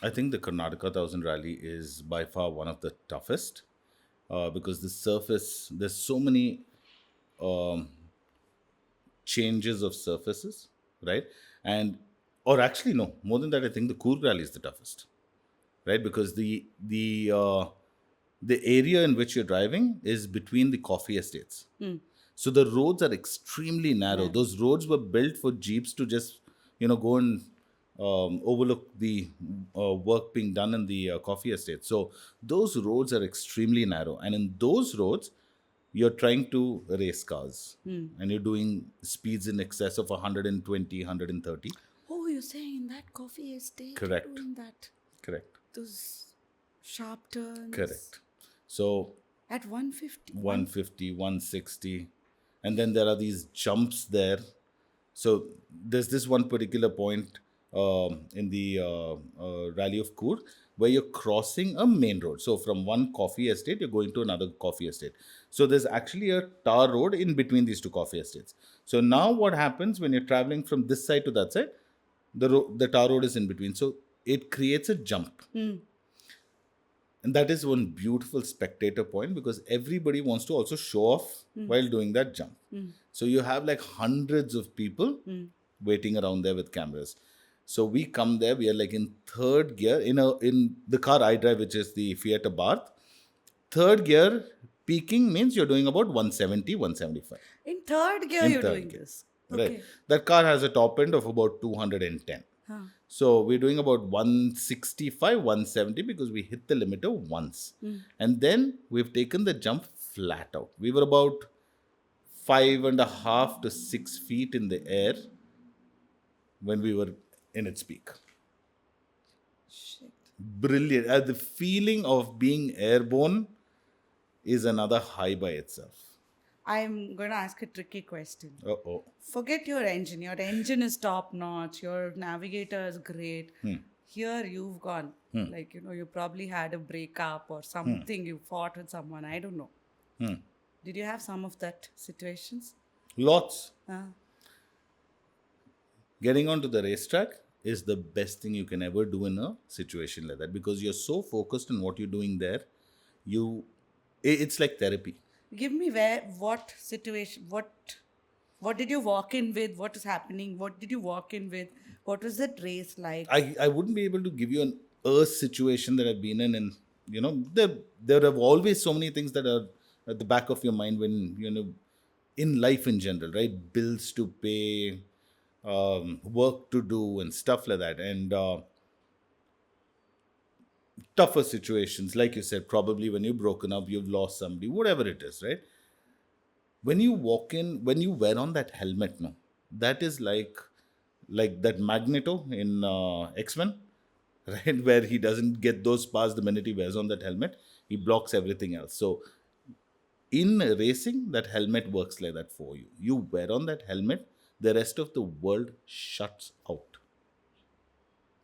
I think the Karnataka 1000 rally is by far one of the toughest because the surface, there's so many changes of surfaces, right? Or actually, no, more than that, I think the Coorg rally is the toughest, right? Because the area in which you're driving is between the coffee estates. So the roads are extremely narrow. Yeah. Those roads were built for jeeps to just, go and overlook the work being done in the coffee estate. So those roads are extremely narrow. And in those roads, you're trying to race cars. And you're doing speeds in excess of 120, 130. Oh, you're saying in that coffee estate? Correct. You're doing that. Correct. Those sharp turns. Correct. So At 150? 150, 160. And then there are these jumps there. So there's this one particular point in the Rally of Coorg where you're crossing a main road. So from one coffee estate, you're going to another coffee estate. So there's actually a tar road in between these two coffee estates. So now what happens when you're traveling from this side to that side, the tar road is in between. So it creates a jump. And that is one beautiful spectator point because everybody wants to also show off while doing that jump. So you have like hundreds of people waiting around there with cameras. So we come there, we are like in third gear in the car I drive, which is the Fiat Abarth. Third gear peaking means you're doing about 170, 175. In third gear, In you're third doing gear. this. Right. Okay. That car has a top end of about 210. So we're doing about 165, 170 because we hit the limiter once. And then we've taken the jump flat out. We were about 5.5 to 6 feet in the air when we were in its peak. Shit. Brilliant. The feeling of being airborne is another high by itself. I'm going to ask a tricky question. Uh-oh. Forget your engine. Your engine is top notch. Your navigator is great. Here you've gone. Like, you probably had a breakup or something. You fought with someone. I don't know. Did you have some of that situations? Lots. Uh, Getting onto the racetrack is the best thing you can ever do in a situation like that, because you're so focused on what you're doing there. It's like therapy. Give me what situation, what did you walk in with? What is happening? What did you walk in with? What was that race like? I wouldn't be able to give you an earth situation that I've been in, and there are always so many things that are at the back of your mind when in life in general, right? Bills to pay, work to do, and stuff like that, and tougher situations, like you said, probably when you've broken up, you've lost somebody, whatever it is, right? When you walk in, when you wear on that helmet, no, that is like that Magneto in X-Men, right? Where he doesn't get those parts the minute he wears on that helmet, he blocks everything else. So in racing, that helmet works like that for you. You wear on that helmet, the rest of the world shuts out.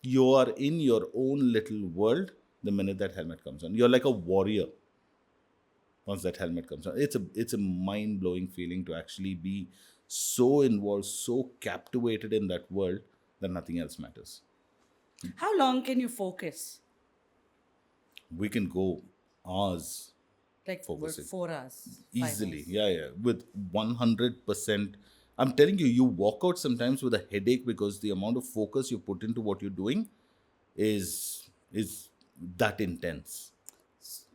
You are in your own little world the minute that helmet comes on. You're like a warrior once that helmet comes on. It's a mind-blowing feeling to actually be so involved, so captivated in that world that nothing else matters. How long can you focus? We can go hours Like focusing 4 hours, 5 easily. hours. Yeah, with 100%. I'm telling you, you walk out sometimes with a headache because the amount of focus you put into what you're doing is that intense.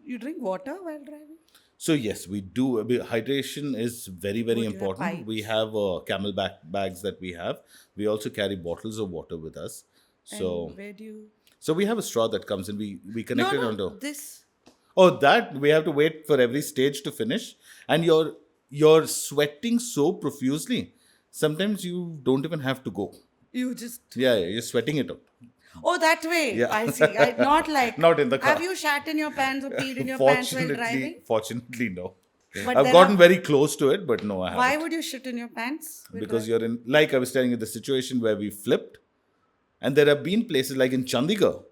You drink water while driving? So yes, we do. Hydration is very, very Would you have important. We pipes? have camelback bags that we have. We also carry bottles of water with us. So And where do you? so we have a straw that comes in. We connect it onto. This. Oh, that we have to wait for every stage to finish, and you're sweating so profusely. Sometimes you don't even have to go. You just. Yeah, you're sweating it out. Oh, that way. Yeah. I see. Not like. Not in the car. Have you shat in your pants or peed in your pants while driving? Fortunately, no. But I've there gotten are- very close to it, but no, I haven't. Why would you shit in your pants? Because you're in, like I was telling you, the situation where we flipped, and there have been places like in Chandigarh,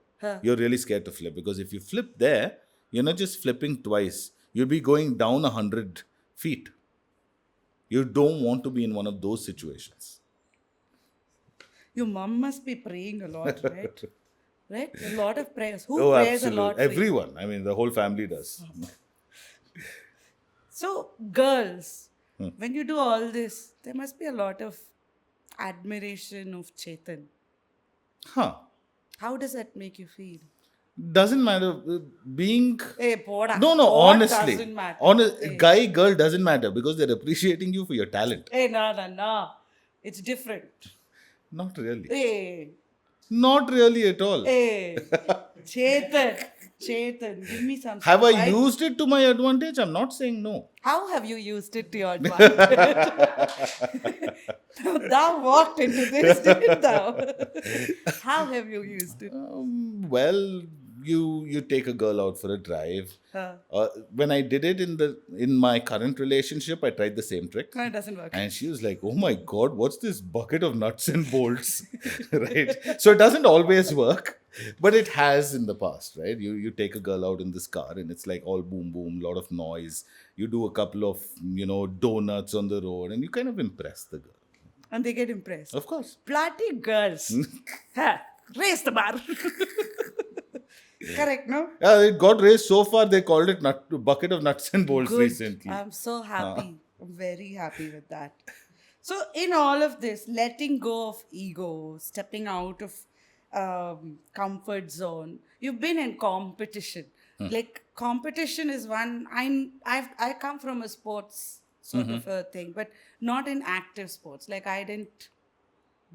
you're really scared to flip, because if you flip there, you're not just flipping twice, you'll be going down 100 feet. You don't want to be in one of those situations. Your mom must be praying a lot, right? Right? A lot of prayers. Who Oh, prays absolutely. a lot? For you? Everyone. I mean, the whole family does. So, girls, when you do all this, there must be a lot of admiration of Chetan. Huh. How does that make you feel? Doesn't matter. Being. Hey, poda. No, What honestly. doesn't matter? Hey. Guy, girl doesn't matter, because they're appreciating you for your talent. Hey, no. It's different. Not really. Hey, Not really at all. hey. Chetan, give me some. Have stuff. I used it to my advantage? I'm not saying no. How have you used it to your advantage? Thou walked into this, didn't thou? How have you used it? Well, you take a girl out for a drive. Huh. When I did it in my current relationship, I tried the same trick. No, it doesn't work. And she was like, "Oh my God, what's this bucket of nuts and bolts?" Right? So it doesn't always work, but it has in the past, right? You take a girl out in this car, and it's like all boom, boom, lot of noise. You do a couple of donuts on the road, and you kind of impress the girl. And they get impressed. Of course. Bloody girls. Ha, raise the bar. Correct, no? It got raised so far, they called it bucket of nuts and bolts Good. recently. I'm so happy. I'm very happy with that. So, in all of this, letting go of ego, stepping out of comfort zone, you've been in competition. Like, competition is one. I come from a sports sort of a thing, but not in active sports. Like, I didn't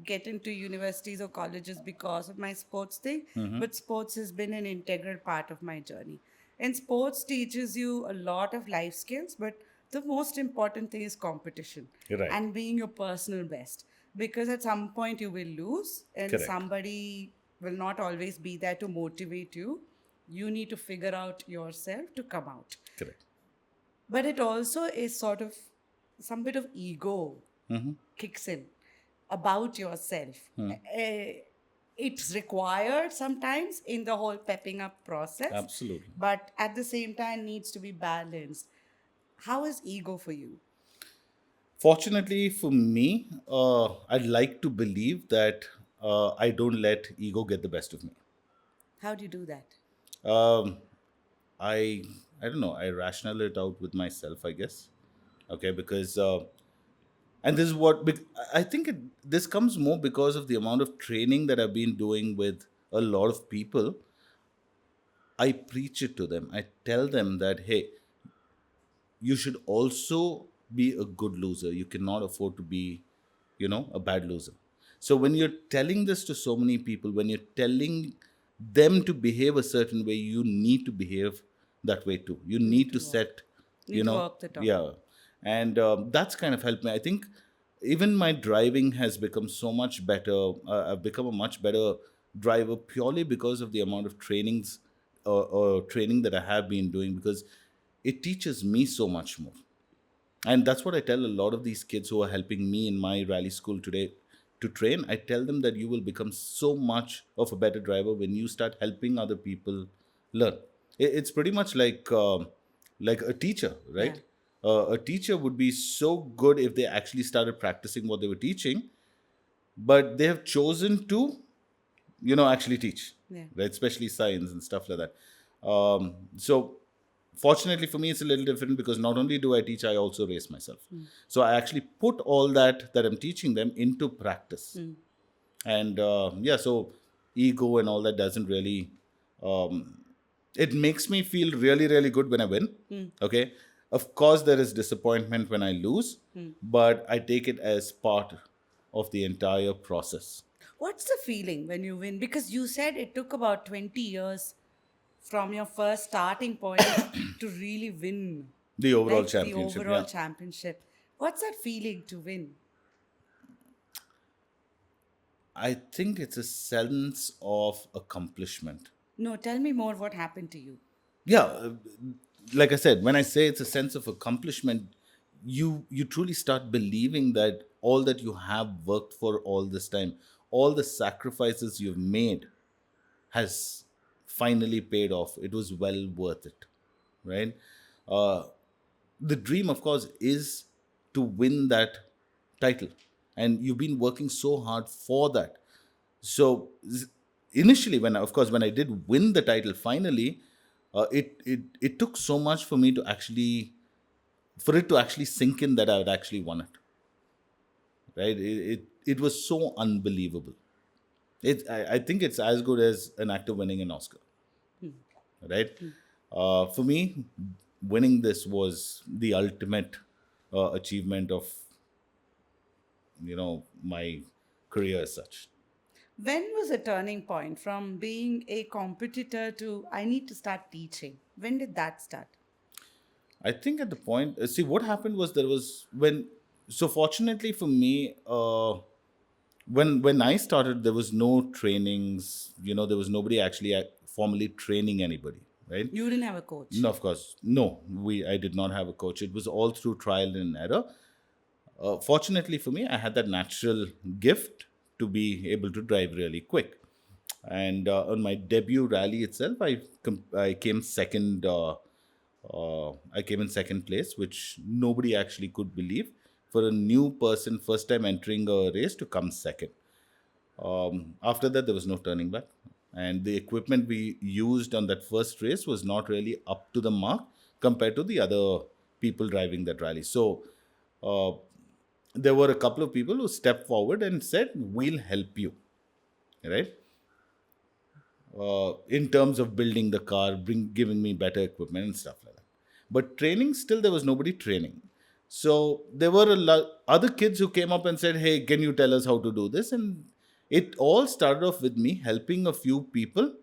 get into universities or colleges because of my sports thing, but sports has been an integral part of my journey. And sports teaches you a lot of life skills, but the most important thing is competition Right. and being your personal best, because at some point you will lose, and Correct. somebody will not always be there to motivate you. You need to figure out yourself to come out. Correct. But it also is sort of some bit of ego kicks in about yourself. It's required sometimes in the whole pepping up process, Absolutely. but at the same time needs to be balanced. How is ego for you? Fortunately for me, I'd like to believe that I don't let ego get the best of me. How do you do that? Um, I I don't know. I rational it out with myself, I guess. Okay, because and this is what I think this comes more because of the amount of training that I've been doing with a lot of people. I preach it to them. I tell them that hey, you should also be a good loser. You cannot afford to be, a bad loser. So when you're telling this to so many people, when you're telling them to behave a certain way, you need to behave that way too. You Need need to to walk. set, Need to walk the talk. yeah. And that's kind of helped me. I think even my driving has become so much better. I've become a much better driver purely because of the amount of training that I have been doing, because it teaches me so much more. And that's what I tell a lot of these kids who are helping me in my rally school today to train. I tell them that you will become so much of a better driver when you start helping other people learn. It's pretty much like a teacher, Yeah. right? A teacher would be so good if they actually started practicing what they were teaching, but they have chosen to actually teach, Yeah. right? Especially science and stuff like that. So fortunately for me, it's a little different because not only do I teach, I also race myself. So I actually put all that I'm teaching them into practice. And yeah, so ego and all that doesn't really um, it makes me feel really really good when I win. Okay, of course there is disappointment when I lose, but I take it as part of the entire process. What's the feeling when you win? Because you said it took about 20 years from your first starting point to really win, The overall like the championship, overall yeah. championship. What's that feeling to win? I think it's a sense of accomplishment. No, tell me more what happened to you. Yeah, like I said, when I say it's a sense of accomplishment, you truly start believing that all that you have worked for all this time, all the sacrifices you've made, has finally paid off. It was well worth it, right? uh, the dream, of course, is to win that title, and you've been working so hard for that. So initially, when I did win the title finally, it took so much for it to actually sink in that I had actually won it. Right? It was so unbelievable. I think it's as good as an actor winning an Oscar. Right? For me, winning this was the ultimate achievement of my career as such. When was a turning point from being a competitor to I need to start teaching? When did that start? I think at the point, see what happened was there was when. So fortunately for me, when I started, there was no trainings. There was nobody actually formally training anybody, right? You didn't have a coach. No, of course, no. I did not have a coach. It was all through trial and error. Fortunately for me, I had that natural gift to be able to drive really quick. And on my debut rally itself, I came second. I came in second place, which nobody actually could believe for a new person, first time entering a race, to come second. After that, there was no turning back. And the equipment we used on that first race was not really up to the mark compared to the other people driving that rally. So uh, there were a couple of people who stepped forward and said, "We'll help you," right? In terms of building the car, giving me better equipment and stuff like that. But training, still there was nobody training. So there were other kids who came up and said, "Hey, can you tell us how to do this?" And it all started off with me helping a few people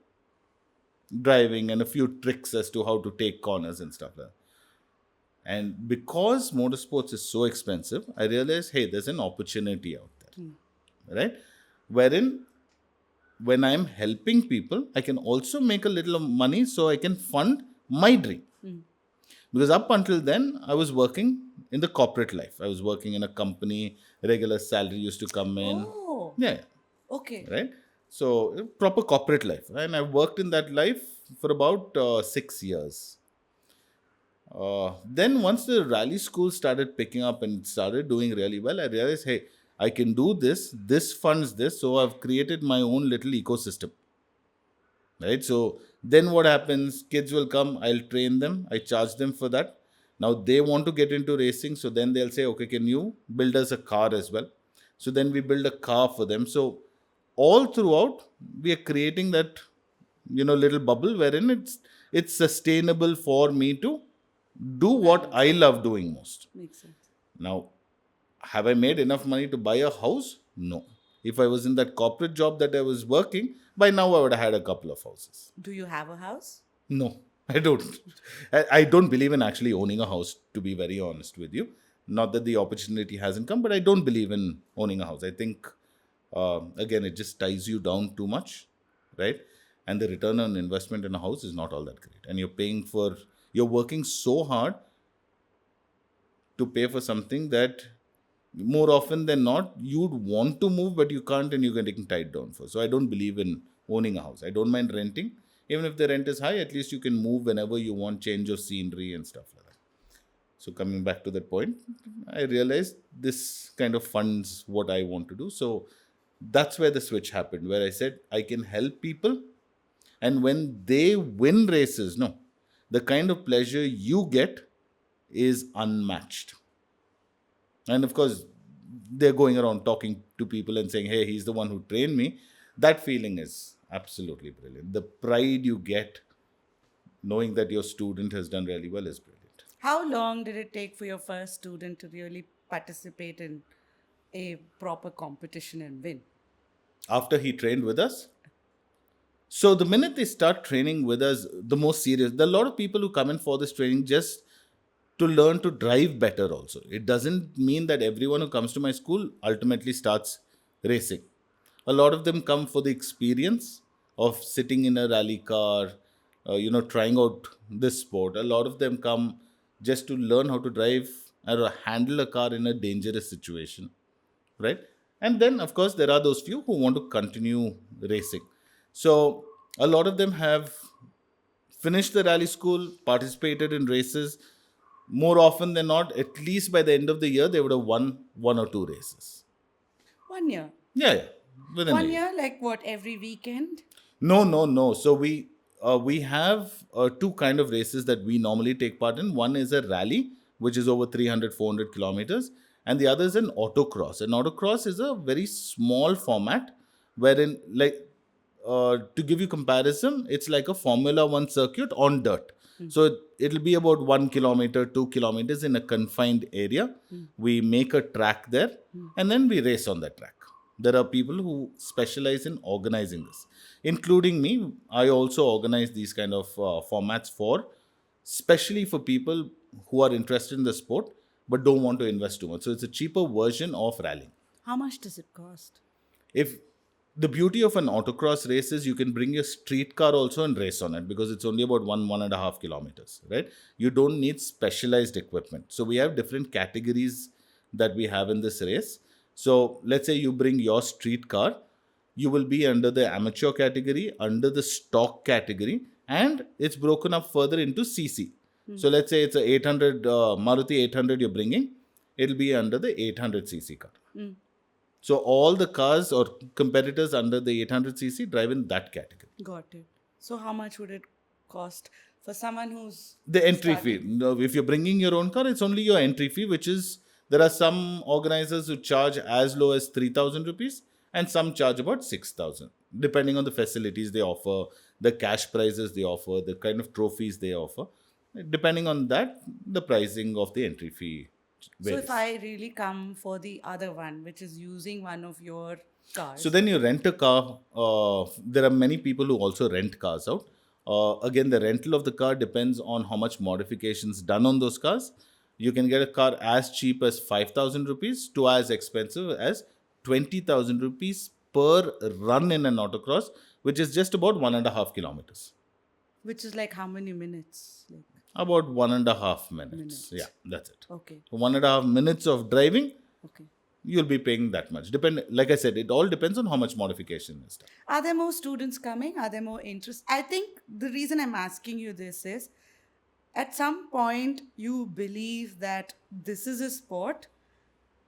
driving and a few tricks as to how to take corners and stuff like that. And because motorsports is so expensive, I realized, hey, there's an opportunity out there, right? Wherein when I'm helping people, I can also make a little of money so I can fund my dream. Because up until then, I was working in the corporate life. I was working in a company, regular salary used to come in. Oh, Yeah, okay. right. So proper corporate life, and I worked in that life for about 6 years. Then once the rally school started picking up and started doing really well, I realized, hey, I can do this. This funds this, so I've created my own little ecosystem. Right. So then what happens? Kids will come. I'll train them. I charge them for that. Now they want to get into racing, so then they'll say, okay, can you build us a car as well? So then we build a car for them. So all throughout, we are creating that little bubble wherein it's sustainable for me to do what I love doing most. Makes sense. Now, have I made enough money to buy a house? No. If I was in that corporate job that I was working, by now I would have had a couple of houses. Do you have a house? No, I don't. I don't believe in actually owning a house, to be very honest with you. Not that the opportunity hasn't come, but I don't believe in owning a house. I think, again, it just ties you down too much, right? And the return on investment in a house is not all that great. And you're working so hard to pay for something that more often than not you'd want to move, but you can't, and you're getting tied down for. So I don't believe in owning a house. I don't mind renting. Even if the rent is high, at least you can move whenever you want, change of scenery and stuff like that. So coming back to that point, I realized this kind of funds what I want to do. So that's where the switch happened, where I said I can help people, and when they win races, no, the kind of pleasure you get is unmatched. And of course, they're going around talking to people and saying, hey, he's the one who trained me. That feeling is absolutely brilliant. The pride you get knowing that your student has done really well is brilliant. How long did it take for your first student to really participate in a proper competition and win? After he trained with us, so the minute they start training with us, the most serious, there are a lot of people who come in for this training just to learn to drive better also. It doesn't mean that everyone who comes to my school ultimately starts racing. A lot of them come for the experience of sitting in a rally car, trying out this sport. A lot of them come just to learn how to drive or handle a car in a dangerous situation, right? And then, of course, there are those few who want to continue racing. So a lot of them have finished the rally school, participated in races. More often than not, at least by the end of the year, they would have won one or two races. 1 year. Yeah, within a One year. year, like what, every weekend? No. So we have two kind of races that we normally take part in. One is a rally, which is over 300, 400 kilometers, and the other is an autocross. An autocross is a very small format, wherein, like, to give you comparison, it's like a Formula One circuit on dirt. So it'll be about 1 kilometer, 2 kilometers in a confined area. We make a track there, and then we race on that track. There are people who specialize in organizing this, including me. I also organize these kind of formats especially for people who are interested in the sport but don't want to invest too much. So it's a cheaper version of rallying. How much does it cost? If the beauty of an autocross race is you can bring your street car also and race on it, because it's only about 1.5 kilometers, right? You don't need specialized equipment. So we have different categories that we have in this race. So let's say you bring your street car, you will be under the amateur category, under the stock category, and it's broken up further into CC. So let's say it's a 800 Maruti 800 you're bringing, it'll be under the 800cc car. So all the cars or competitors under the 800cc drive in that category. Got it. So how much would it cost for someone who's The entry starting? fee. No, if you're bringing your own car, it's only your entry fee, which is, there are some organizers who charge as low as 3,000 rupees and some charge about 6,000, depending on the facilities they offer, the cash prizes they offer, the kind of trophies they offer. Depending on that, the pricing of the entry fee So varies. if I really come for the other one, which is using one of your cars, So then you rent a car. There are many people who also rent cars out. Again, the rental of the car depends on how much modifications done on those cars. You can get a car as cheap as 5,000 rupees to as expensive as 20,000 rupees per run in an autocross, which is just about 1.5 kilometers. which is like how many minutes? Like About 1.5 minutes. Yeah, Minutes. that's it. Okay. 1.5 minutes of driving, Okay. you'll be paying that much. Like I said, it all depends on how much modification is done. Are there more students coming? Are there more interest? I think the reason I'm asking you this is at some point you believe that this is a sport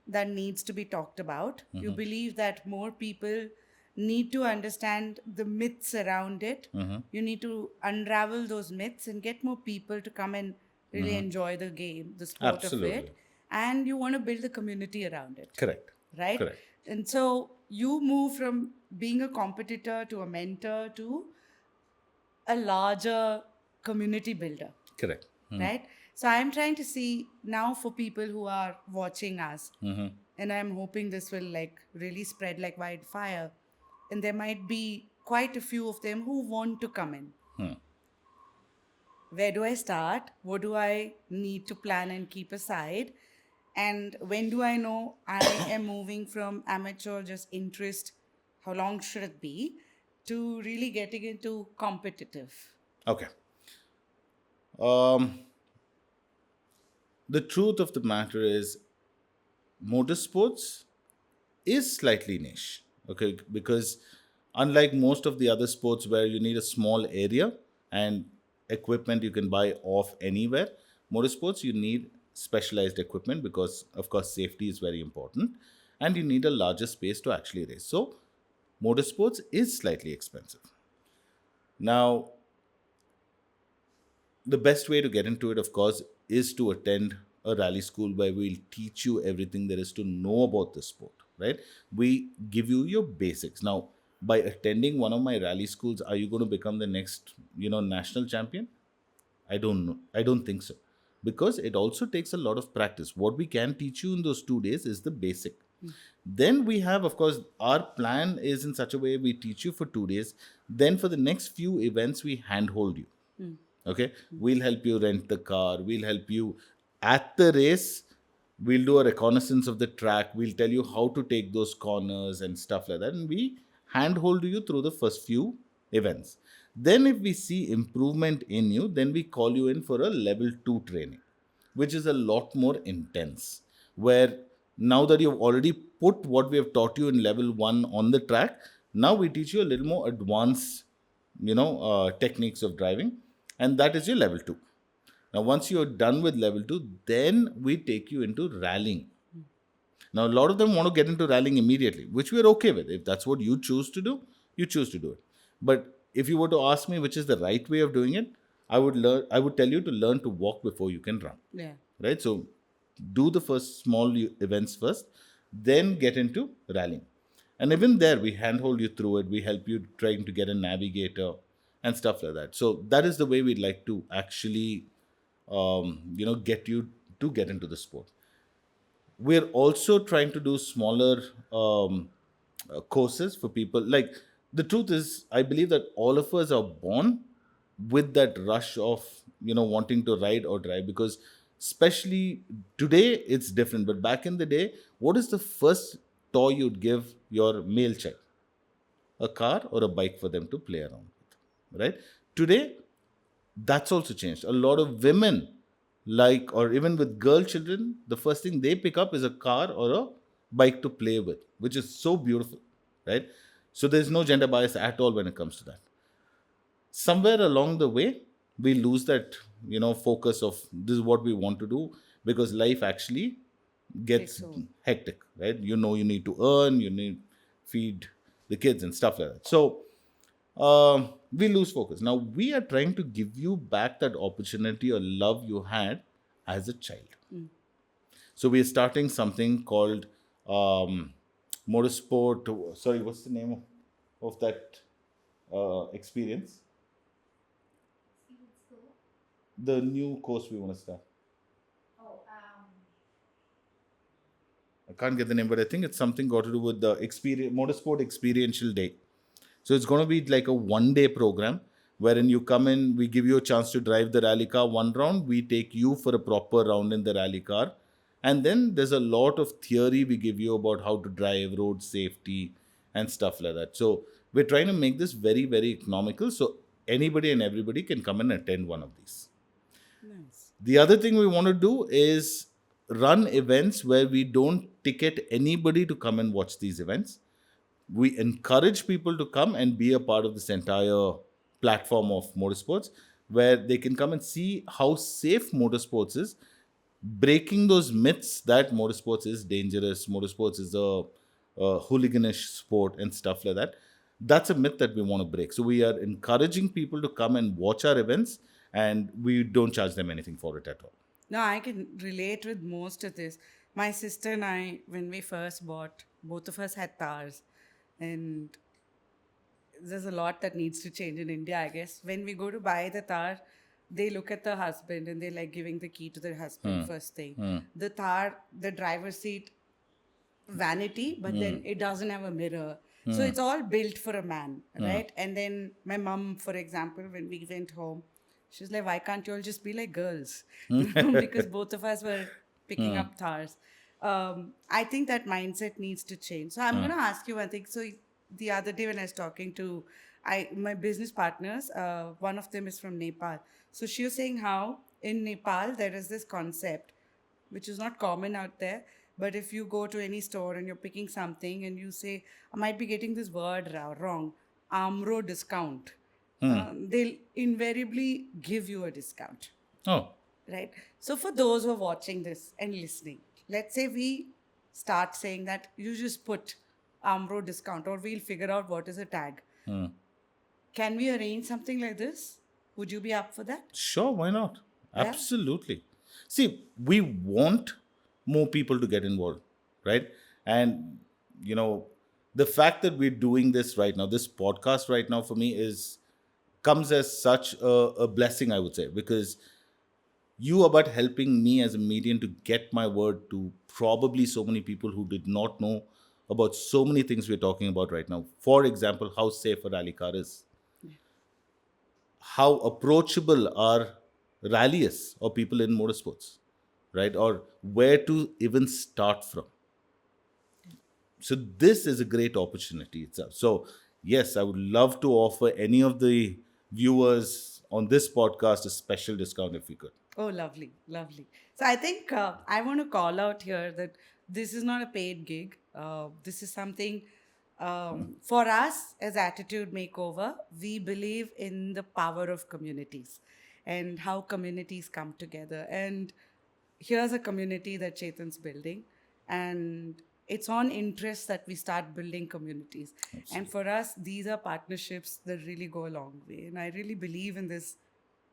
that needs to be talked about. You believe that more people need to understand the myths around it. You need to unravel those myths and get more people to come and really enjoy the game, the sport of Absolutely. it. And you want to build a community around it. Correct. Right? Correct. And so you move from being a competitor to a mentor to a larger community builder, Correct. right? So I'm trying to see now for people who are watching us, and I'm hoping this will like really spread like wildfire, and there might be quite a few of them who want to come in. Where do I start? What do I need to plan and keep aside? And when do I know I am moving from amateur, just interest, how long should it be, to really getting into competitive? Okay. Um, the truth of the matter is, motorsports is slightly niche. Okay, because unlike most of the other sports where you need a small area and equipment you can buy off anywhere, motorsports you need specialized equipment because, of course, safety is very important, and you need a larger space to actually race. So, motorsports is slightly expensive. Now, the best way to get into it, of course, is to attend a rally school where we'll teach you everything there is to know about the sport, right? We give you your basics. Now, by attending one of my rally schools, are you going to become the next, national champion? I don't know. I don't think so. Because it also takes a lot of practice. What we can teach you in those 2 days is the basic. Then we have, of course, our plan is in such a way we teach you for 2 days. Then for the next few events, we handhold you. Okay, we'll help you rent the car, we'll help you at the race, we'll do a reconnaissance of the track, we'll tell you how to take those corners and stuff like that, and we handhold you through the first few events. Then if we see improvement in you, then we call you in for a level 2 training, which is a lot more intense, where now that you've already put what we have taught you in level 1 on the track, now we teach you a little more advanced techniques of driving, and that is your level 2. Now once you're done with level 2, then we take you into rallying. Now a lot of them want to get into rallying immediately, which we're okay with. If that's what you choose to do, you choose to do it. But if you were to ask me which is the right way of doing it, I would tell you to learn to walk before you can run. Yeah. Right? So do the first small events first, then get into rallying. And even there, we handhold you through it. We help you trying to get a navigator and stuff like that. So that is the way we'd like to actually, get you to get into the sport. We're also trying to do smaller courses for people. Like, the truth is, I believe that all of us are born with that rush of wanting to ride or drive, because especially today it's different, but back in the day, what is the first toy you'd give your male child? A car or a bike for them to play around with, right? Today, that's also changed. A lot of women, like, or even with girl children, the first thing they pick up is a car or a bike to play with, which is so beautiful, right? So there's no gender bias at all when it comes to that. Somewhere along the way, we lose that focus of this is what we want to do, because life actually gets Takes over. hectic, right? You need to earn, you need feed the kids and stuff like that. So we lose focus. Now we are trying to give you back that opportunity or love you had as a child. So we are starting something called motorsport. Sorry, what's the name of that experience? The new course we want to start. I can't get the name, but I think it's something got to do with the motorsport experiential day. So it's going to be like a 1-day program wherein you come in, we give you a chance to drive the rally car one round, we take you for a proper round in the rally car. And then there's a lot of theory we give you about how to drive, road safety, and stuff like that. So we're trying to make this very, very economical so anybody and everybody can come and attend one of these. Nice. The other thing we want to do is run events where we don't ticket anybody to come and watch these events. We encourage people to come and be a part of this entire platform of motorsports, where they can come and see how safe motorsports is, breaking those myths that motorsports is dangerous, motorsports is a hooliganish sport and stuff like that. That's a myth that we want to break. So we are encouraging people to come and watch our events, and we don't charge them anything for it at all. No, I can relate with most of this. My sister and I, when we first bought, both of us had cars, and there's a lot that needs to change in India, I guess. When we go to buy the car, they look at the husband and they're like giving the key to their husband first thing. The car, the driver's seat, vanity, but then it doesn't have a mirror. So it's all built for a man, right? And then my mom, for example, when we went home, she was like, why can't you all just be like girls? Because both of us were picking up Thars. I think that mindset needs to change. So I'm going to ask you one thing. So the other day when I was talking to my business partners, one of them is from Nepal. So she was saying how in Nepal there is this concept which is not common out there. But if you go to any store and you're picking something and you say, I might be getting this word wrong, AMRO discount, they'll invariably give you a discount, Oh, right? So for those who are watching this and listening, let's say we start saying that you just put AMRO discount, or we'll figure out what is a tag. Can we arrange something like this? Would you be up for that? sure, why not? Yeah. Absolutely. See, we want more people to get involved, right? And, the fact that we're doing this right now, this podcast right now for me comes as such a blessing, I would say, because you are about helping me as a medium to get my word to probably so many people who did not know about so many things we're talking about right now. For example, how safe a rally car is, how approachable are rallies or people in motorsports, right? Or where to even start from. So this is a great opportunity itself. So yes, I would love to offer any of the viewers on this podcast a special discount if we could. Oh, lovely, lovely. So I think I want to call out here that this is not a paid gig. This is something for us as Attitude Makeover. We believe in the power of communities and how communities come together. And here's a community that Chetan's building, and it's on interest that we start building communities. And for us, these are partnerships that really go a long way. And I really believe in this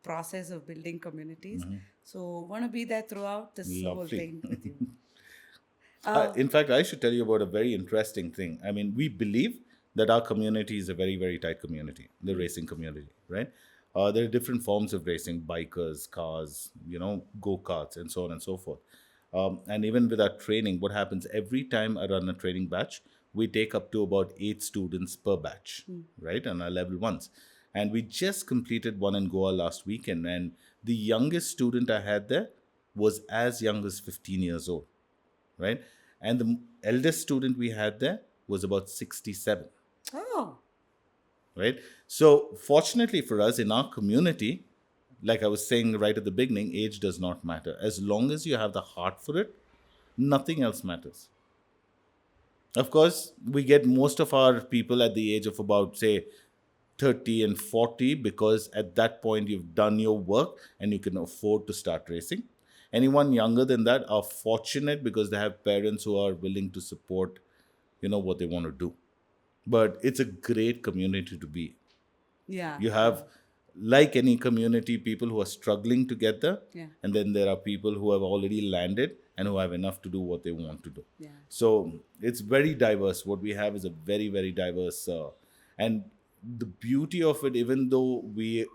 process of building communities. So want to be there throughout this whole Lovely. thing with you. In fact, I should tell you about a very interesting thing. I mean, we believe that our community is a very, very tight community, the racing community, right? There are different forms of racing, bikers, cars, go-karts, and so on and so forth. And even with our training, what happens every time I run a training batch, we take up to about 8 students per batch, right? On our level ones. And we just completed one in Goa last weekend. And the youngest student I had there was as young as 15 years old, right? And the eldest student we had there was about 67, Oh, right? So fortunately for us in our community, like I was saying right at the beginning, age does not matter. As long as you have the heart for it, nothing else matters. Of course, we get most of our people at the age of about, say, 30 and 40, because at that point you've done your work and you can afford to start racing. Anyone younger than that are fortunate because they have parents who are willing to support, what they want to do. But it's a great community to be. yeah. You have, like any community, people who are struggling to get there. Yeah. And then there are people who have already landed and who have enough to do what they want to do. Yeah. So it's very diverse. What we have is a very, very diverse. And the beauty of it, even though we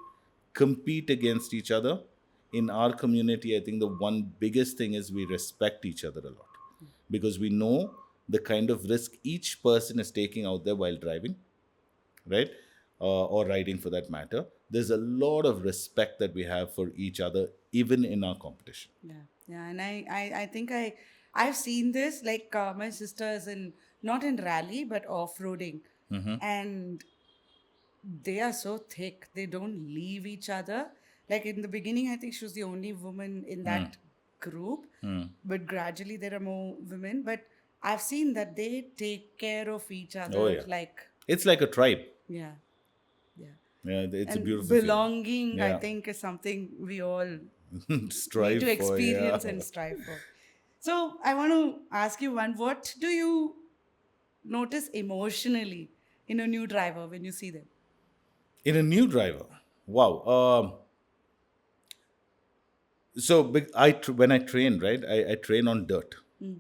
compete against each other, in our community, I think the one biggest thing is we respect each other a lot. Because we know the kind of risk each person is taking out there while driving, right? Or riding for that matter. There's a lot of respect that we have for each other, even in our competition. Yeah, yeah, and I think I've seen this. Like my sister is not in rally but off-roading, and they are so thick. They don't leave each other. Like in the beginning, I think she was the only woman in that group, but gradually there are more women. But I've seen that they take care of each other, Oh, yeah. like, It's like a tribe. yeah, yeah. Yeah, it's a And beautiful belonging, I Yeah. think, is something we all feeling. need Strive to for, experience yeah. and strive for. So I want to ask you one: what do you notice emotionally in a new driver when you see them? In a new driver. Wow. When I train, right, I train on dirt,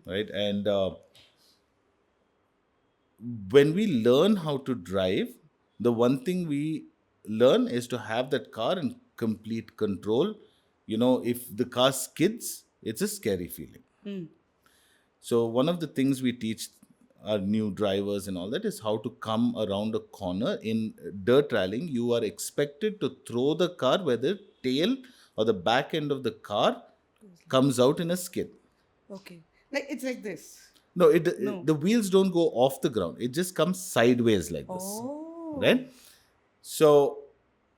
right? And when we learn how to drive, the one thing we learn is to have that car in complete control. If the car skids, it's a scary feeling. So one of the things we teach our new drivers and all that is how to come around a corner in dirt rallying. You are expected to throw the car where the tail or the back end of the car comes out in a skid. Okay, like it's like this. No, No. the wheels don't go off the ground. It just comes sideways like this, Oh. right? So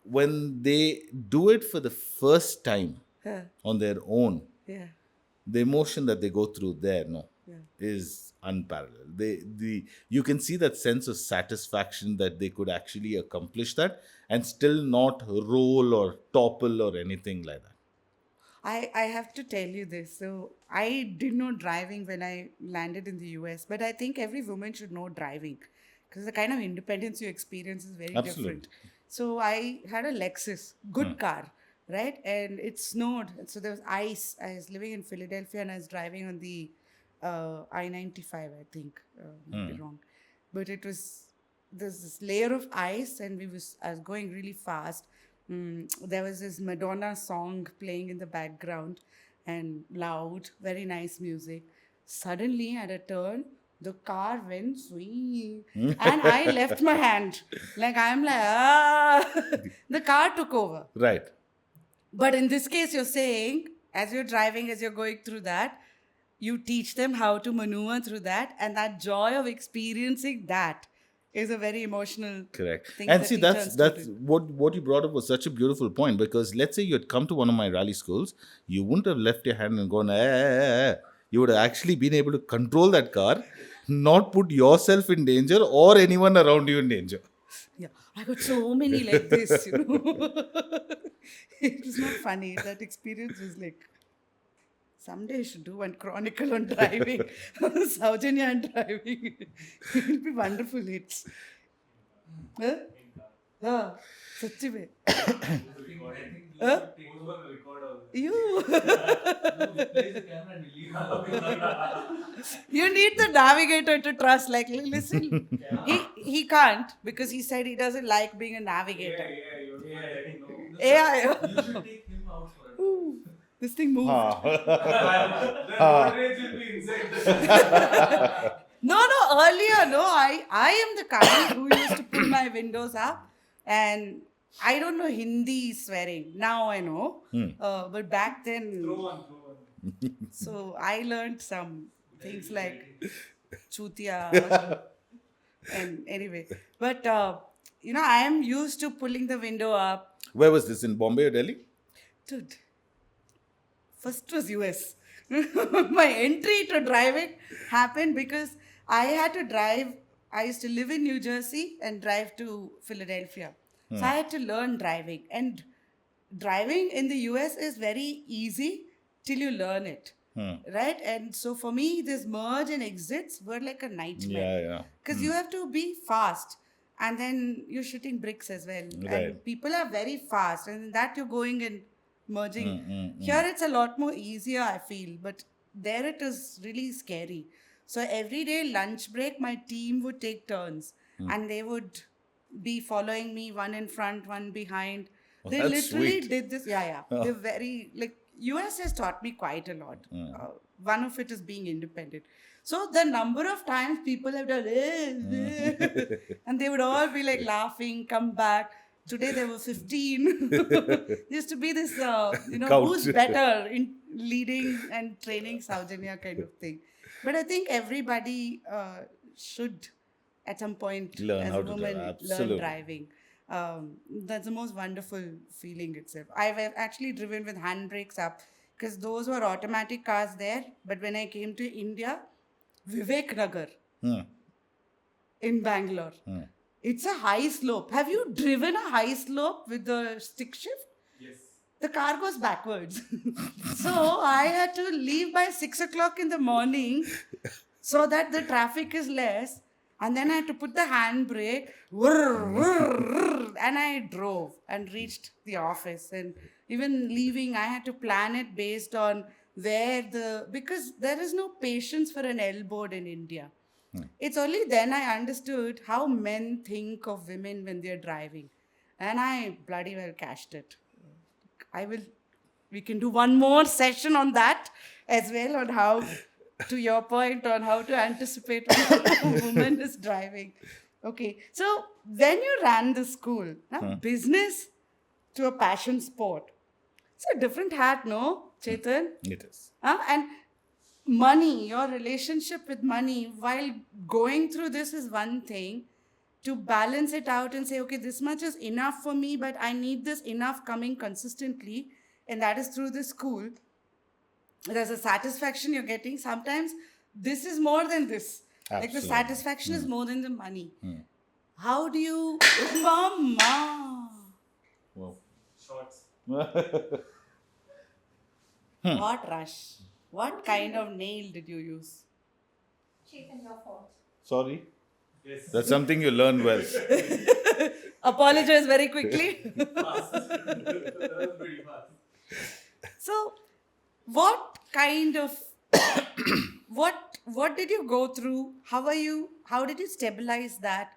when they do it for the first time Yeah. on their own, Yeah. the emotion that they go through there, Yeah. is unparalleled. You can see that sense of satisfaction that they could actually accomplish that and still not roll or topple or anything like that. I have to tell you this. So I did know driving when I landed in the US, but I think every woman should know driving because the kind of independence you experience is very Absolutely. different. So I had a Lexus, good car, right? And it snowed. And so there was ice. I was living in Philadelphia and I was driving on the I-95, I think. Might be wrong. But there's this layer of ice and I was going really fast. There was this Madonna song playing in the background and loud, very nice music. Suddenly, at a turn, the car went swing and I left my hand. Like, I'm like, ah. The car took over. Right. But in this case, you're saying, as you're driving, as you're going through that, you teach them how to maneuver through that, and that joy of experiencing that is a very emotional Correct. thing. And that see, teacher that's and that's student. what you brought up was such a beautiful point, because let's say you had come to one of my rally schools, you wouldn't have left your hand and gone, You would have actually been able to control that car, not put yourself in danger or anyone around you in danger. Yeah, I got so many like this, It was not funny. That experience was like, someday I should do one chronicle on driving, Sowjanya and driving. It will be wonderful hits. Huh? Yeah, such में. Huh? You. You need the navigator to trust. Like, listen, he can't because he said he doesn't like being a navigator. AI. You should take him out for it. Ooh, this thing moved. The road rage will be inside. No, earlier, no. I am the kind who used to pull my windows up, and I don't know Hindi swearing. Now I know. But back then, Throw one. so I learned some things like chutia. And anyway, but I am used to pulling the window up. Where was this, in Bombay or Delhi? Dude, first was US. My entry to driving happened because I had to drive. I used to live in New Jersey and drive to Philadelphia. So I had to learn driving. And driving in the US is very easy till you learn it. Right? And so for me, this merge and exits were like a nightmare. Yeah. Because you have to be fast. And then you're shooting bricks as well. Right. And people are very fast. And in that you're going and merging. Here it's a lot more easier, I feel. But there it is really scary. So every day lunch break, my team would take turns. And they would be following me, one in front, one behind. Oh, They that's literally sweet. did this. Yeah. They're very, like, US has taught me quite a lot. One of it is being independent. So the number of times people have done, and they would all be like laughing, come back. Today there were 15. There used to be this, Count. who's better in leading and training Sowjanya kind of thing. But I think everybody should, at some point, Learn as how a to drive. woman, learn Absolutely. driving. That's the most wonderful feeling itself. I've actually driven with handbrakes up because those were automatic cars there. But when I came to India, Vivek Nagar in Bangalore, it's a high slope. Have you driven a high slope with the stick shift? Yes. The car goes backwards. So I had to leave by 6 o'clock in the morning so that the traffic is less. And then I had to put the handbrake, and I drove and reached the office. And even leaving, I had to plan it based on because there is no patience for an elbowed in India. It's only then I understood how men think of women when they're driving. And I bloody well cashed it. We can do one more session on that as well, on how, to your point, on how to anticipate when a woman is driving. Okay, so when you ran the school, now business to a passion sport, it's a different hat, no, Chetan? It is. And money, your relationship with money while going through this is one thing. To balance it out and say, okay, this much is enough for me, but I need this enough coming consistently, and that is through the school. There's a satisfaction you're getting. Sometimes this is more than this. Like the Absolutely. satisfaction is more than the money. How do you... Mama! Well. Shorts. What rush? What kind of nail did you use? Chetan, your fault. Sorry. Yes. That's something you learn well. Apologize very quickly. Fast. That was pretty fast. So, what kind of what did you go through? How did you stabilize that?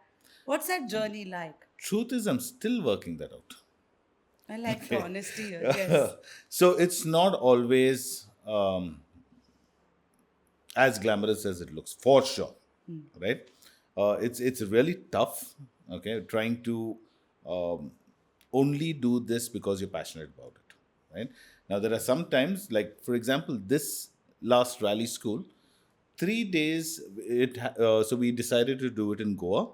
What's that journey like? Truth is, I'm still working that out. I like the honesty here. Yes. So it's not always as glamorous as it looks, for sure, right? It's really tough, okay, trying to only do this because you're passionate about it, right? Now, there are some times, like, for example, this last rally school, 3 days, so we decided to do it in Goa.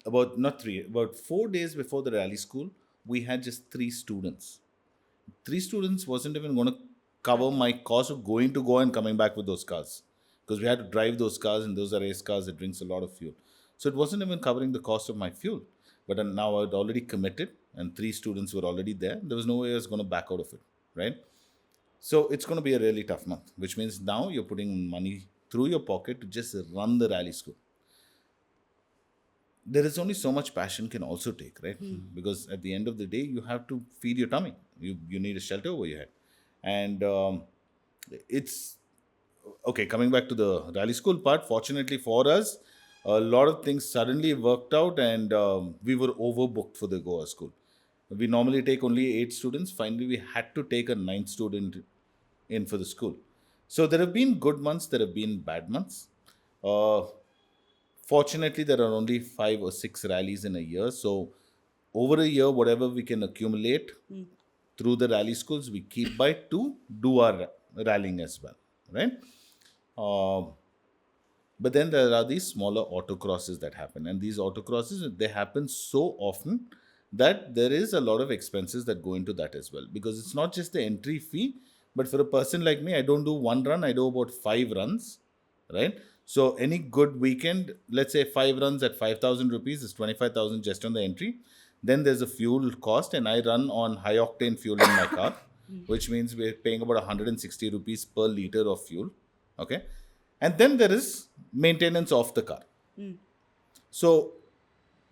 About 4 days before the rally school, we had just 3 students. 3 students wasn't even going to cover my cost of going to Goa and coming back with those cars. Because we had to drive those cars, and those are race cars that drinks a lot of fuel. So it wasn't even covering the cost of my fuel. But now I'd already committed, and 3 students were already there. There was no way I was going to back out of it, right? So it's going to be a really tough month, which means now you're putting money through your pocket to just run the rally school. There is only so much passion can also take, right? Because at the end of the day, you have to feed your tummy. You need a shelter over your head. And it's... Okay, coming back to the rally school part, fortunately for us, a lot of things suddenly worked out, and we were overbooked for the Goa school. We normally take only 8 students. Finally, we had to take a 9th student in for the school. So there have been good months, there have been bad months. Fortunately, there are only 5 or 6 rallies in a year. So over a year, whatever we can accumulate through the rally schools, we keep by to do our rallying as well, right? But then there are these smaller autocrosses that happen, and these autocrosses, they happen so often that there is a lot of expenses that go into that as well, because it's not just the entry fee, but for a person like me, I don't do one run, I do about 5 runs, right? So any good weekend, let's say 5 runs at 5,000 rupees is 25,000 just on the entry. Then there's a fuel cost, and I run on high octane fuel in my car, which means we're paying about 160 rupees per liter of fuel. Okay. And then there is maintenance of the car. So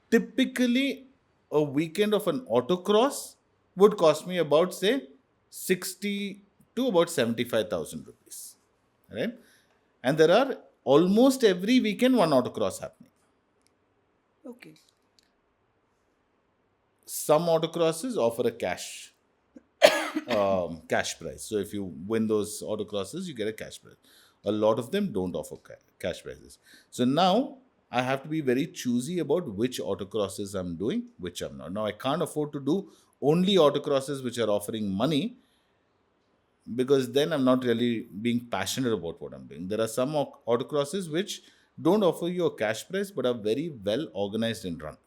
typically a weekend of an autocross would cost me about, say, 60 to about 75,000 rupees. Right. And there are almost every weekend one autocross happening. Okay. Some autocrosses offer a cash prize. So if you win those autocrosses, you get a cash prize. A lot of them don't offer cash prizes. So now I have to be very choosy about which autocrosses I'm doing, which I'm not. Now I can't afford to do only autocrosses which are offering money, because then I'm not really being passionate about what I'm doing. There are some autocrosses which don't offer you a cash prize but are very well organized and run.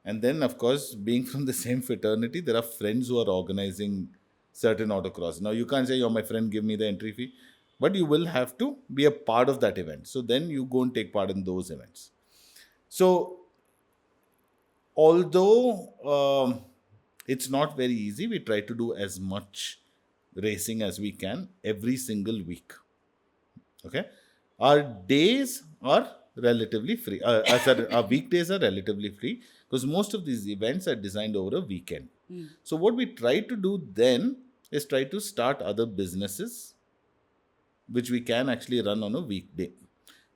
And then, of course, being from the same fraternity, there are friends who are organizing certain autocross. Now, you can't say, you're my friend, give me the entry fee, but you will have to be a part of that event. So then you go and take part in those events. So, although it's not very easy, we try to do as much racing as we can every single week. Okay, our days are relatively free. Sorry, our weekdays are relatively free because most of these events are designed over a weekend. So what we try to do then is try to start other businesses which we can actually run on a weekday.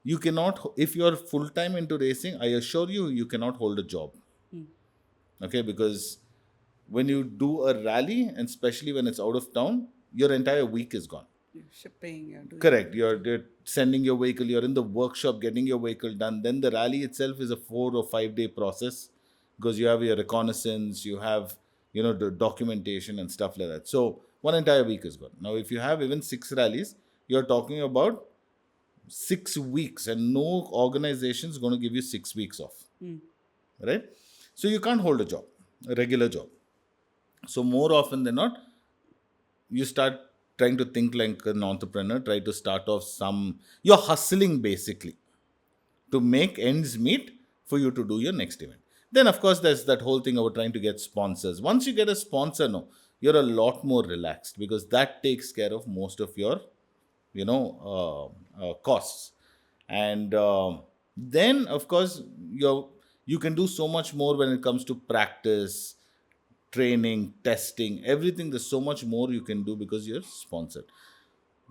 You cannot, if you are full time into racing, I assure you, you cannot hold a job. Okay, because when you do a rally, and especially when it's out of town, your entire week is gone. You're shipping, you're doing. Correct. You're sending your vehicle, you're in the workshop getting your vehicle done. Then the rally itself is a 4 or 5 day process because you have your reconnaissance, you have, the documentation and stuff like that. So one entire week is gone. Now, if you have even 6 rallies, you're talking about 6 weeks, and no organization is going to give you 6 weeks off. Right? So you can't hold a job, a regular job. So more often than not, you start trying to think like an entrepreneur, try to start off you're hustling basically to make ends meet for you to do your next event. Then, of course, there's that whole thing about trying to get sponsors. Once you get a sponsor, no, you're a lot more relaxed because that takes care of most of your, costs. And then, of course, you can do so much more when it comes to practice, training, testing, everything. There's so much more you can do because you're sponsored.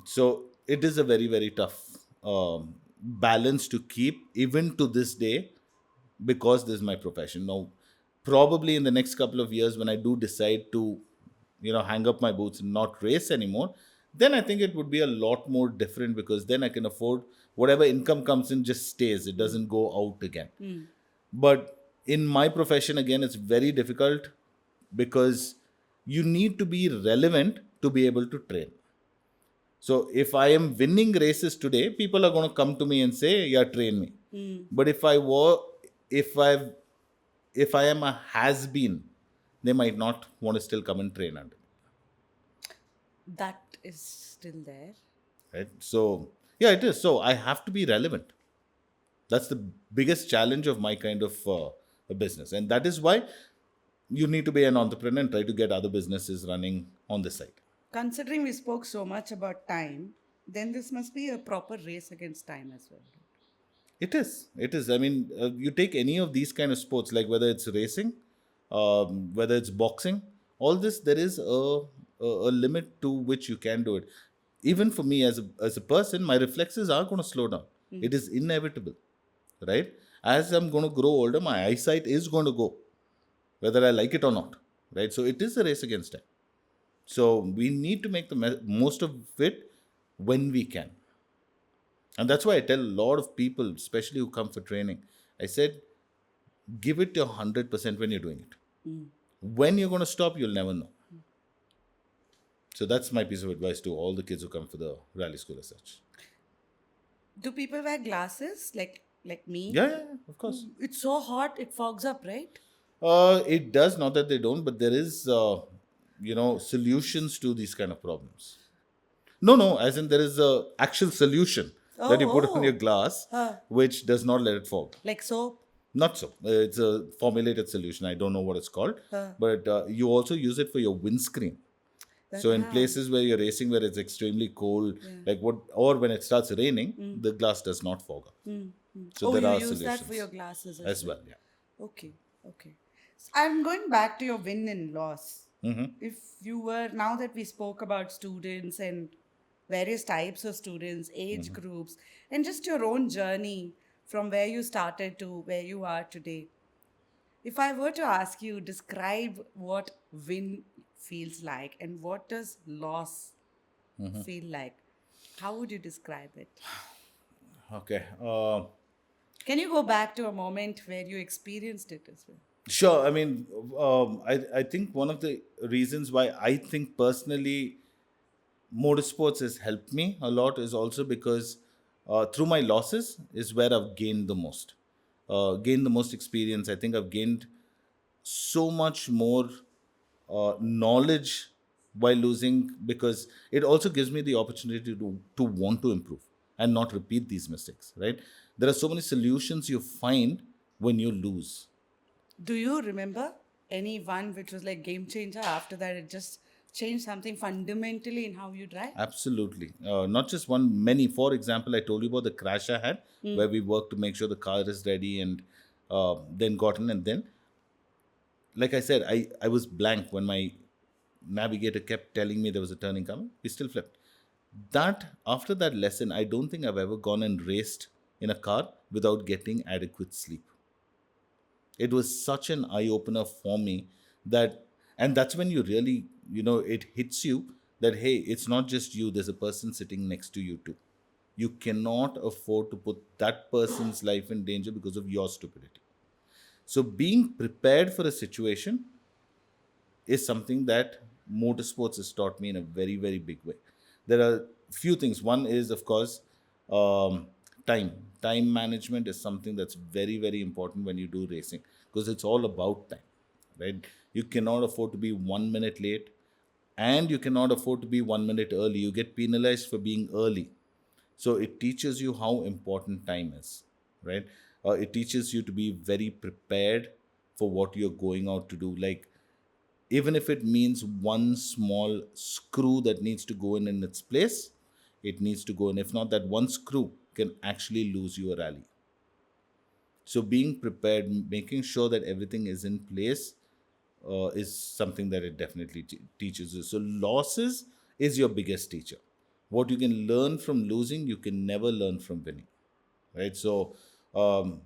So it is a very, very tough balance to keep even to this day because this is my profession. Now, probably in the next couple of years when I do decide to, hang up my boots and not race anymore, then I think it would be a lot more different because then I can afford whatever income comes in just stays. It doesn't go out again. But in my profession, again, it's very difficult because you need to be relevant to be able to train. So if I am winning races today, people are going to come to me and say, yeah, train me. But if I am a has-been, they might not want to still come and train under me. That is still there. Right? So, yeah, it is. So I have to be relevant. That's the biggest challenge of my kind of a business. And that is why you need to be an entrepreneur and try to get other businesses running on the side. Considering we spoke so much about time, then this must be a proper race against time as well. It is. It is. I mean, you take any of these kind of sports, like whether it's racing, whether it's boxing, all this, there is a limit to which you can do it. Even for me as a person, my reflexes are going to slow down. It is inevitable, right? As I'm going to grow older, my eyesight is going to go, whether I like it or not, right? So it is a race against time. So we need to make the most of it when we can. And that's why I tell a lot of people, especially who come for training, I said, give it your 100% when you're doing it. When you're going to stop, you'll never know. So that's my piece of advice to all the kids who come for the rally school as such. Do people wear glasses like me? Yeah, of course. It's so hot, it fogs up, right? It does, not that they don't, but there is, solutions to these kind of problems. No, as in there is a actual solution that you put on your glass, which does not let it fog. Like soap? Not so. It's a formulated solution. I don't know what it's called. But you also use it for your windscreen. So in places where you're racing, where it's extremely cold, or when it starts raining, the glass does not fog up. So there are you use solutions that for your glasses as well. Yeah. Okay. So I'm going back to your win and loss. If you were, now that we spoke about students and various types of students, age groups, and just your own journey from where you started to where you are today, if I were to ask you, describe what win feels like and what does loss feel like, how would you describe it? Okay. Can you go back to a moment where you experienced it as well? Sure. I mean, I think one of the reasons why I think personally motorsports has helped me a lot is also because through my losses is where I've gained the most. Gained the most experience. I think I've gained so much more knowledge while losing, because it also gives me the opportunity to want to improve and not repeat these mistakes, right? There are so many solutions you find when you lose. Do you remember any one which was like game changer? After that, it just changed something fundamentally in how you drive? Absolutely. Not just one, many. For example, I told you about the crash I had where we worked to make sure the car is ready, and then got in. And then, like I said, I was blank when my navigator kept telling me there was a turning coming. We still flipped. After that lesson, I don't think I've ever gone and raced in a car without getting adequate sleep. It was such an eye opener for me, that, and that's when you really, it hits you that, hey, it's not just you, there's a person sitting next to you too. You cannot afford to put that person's life in danger because of your stupidity. So being prepared for a situation is something that motorsports has taught me in a very, very big way. There are few things. One is, of course, um, time. Time management is something that's very, very important when you do racing, because it's all about time, right? You cannot afford to be 1 minute late, and you cannot afford to be 1 minute early. You get penalized for being early. So it teaches you how important time is, right? It teaches you to be very prepared for what you're going out to do. Like, even if it means one small screw that needs to go in its place, it needs to go in. If not, that one screw can actually lose you a rally. So being prepared, making sure that everything is in place, is something that it definitely teaches you. So losses is your biggest teacher. What you can learn from losing, you can never learn from winning, right? So um,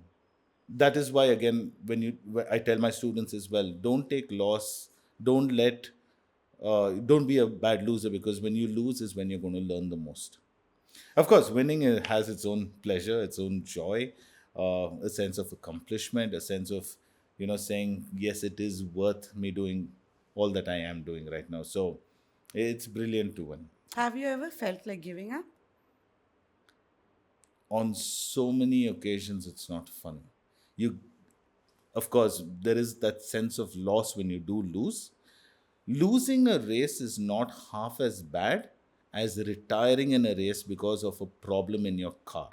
that is why, again, I tell my students as well, don't take loss, don't let don't be a bad loser, because when you lose is when you're going to learn the most. Of course, winning has its own pleasure, its own joy, a sense of accomplishment, a sense of, saying, yes, it is worth me doing all that I am doing right now. So it's brilliant to win. Have you ever felt like giving up? On so many occasions, it's not funny. You, of course, there is that sense of loss when you do lose. Losing a race is not half as bad as retiring in a race because of a problem in your car.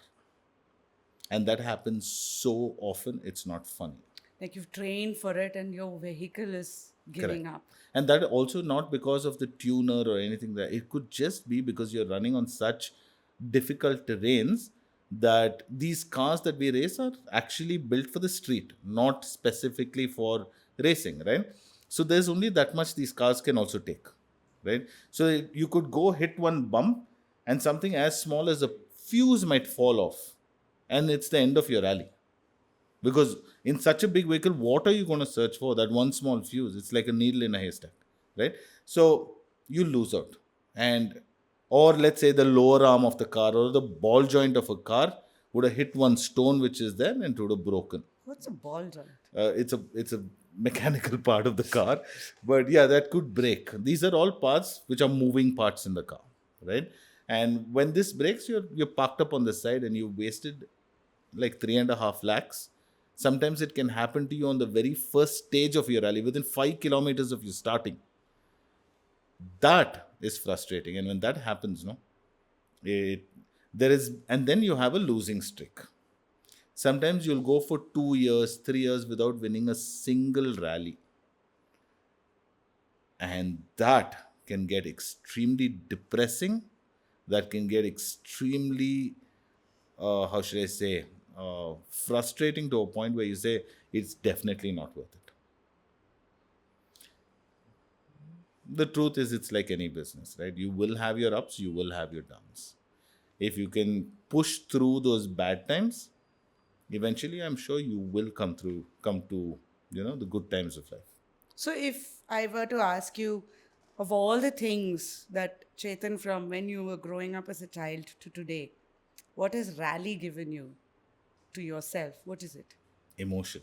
And that happens so often, it's not funny. Like you've trained for it and your vehicle is giving Correct. up. And that also not because of the tuner or anything, that it could just be because you're running on such difficult terrains that these cars that we race are actually built for the street, not specifically for racing, right? So there's only that much these cars can also take, right? So you could go hit one bump and something as small as a fuse might fall off, and it's the end of your rally. Because in such a big vehicle, what are you going to search for? That one small fuse. It's like a needle in a haystack, right? So you lose out. And, or let's say the lower arm of the car or the ball joint of a car would have hit one stone which is there, and it would have broken. What's a ball joint? It's a mechanical part of the car, but yeah, that could break. These are all parts which are moving parts in the car, right? And when this breaks, you're parked up on the side and you wasted like 3.5 lakhs. Sometimes it can happen to you on the very first stage of your rally, within 5 kilometers of you starting. That is frustrating, and when that happens, no, it there is, and then you have a losing streak. Sometimes you'll go for 2 years, 3 years without winning a single rally, and that can get extremely depressing. That can get extremely, how should I say, frustrating to a point where you say it's definitely not worth it. The truth is, it's like any business, right? You will have your ups, you will have your downs. If you can push through those bad times, eventually I'm sure you will come to, the good times of life. So if I were to ask you, of all the things that Chetan, from when you were growing up as a child to today, what has rally given you to yourself? What is it? Emotion.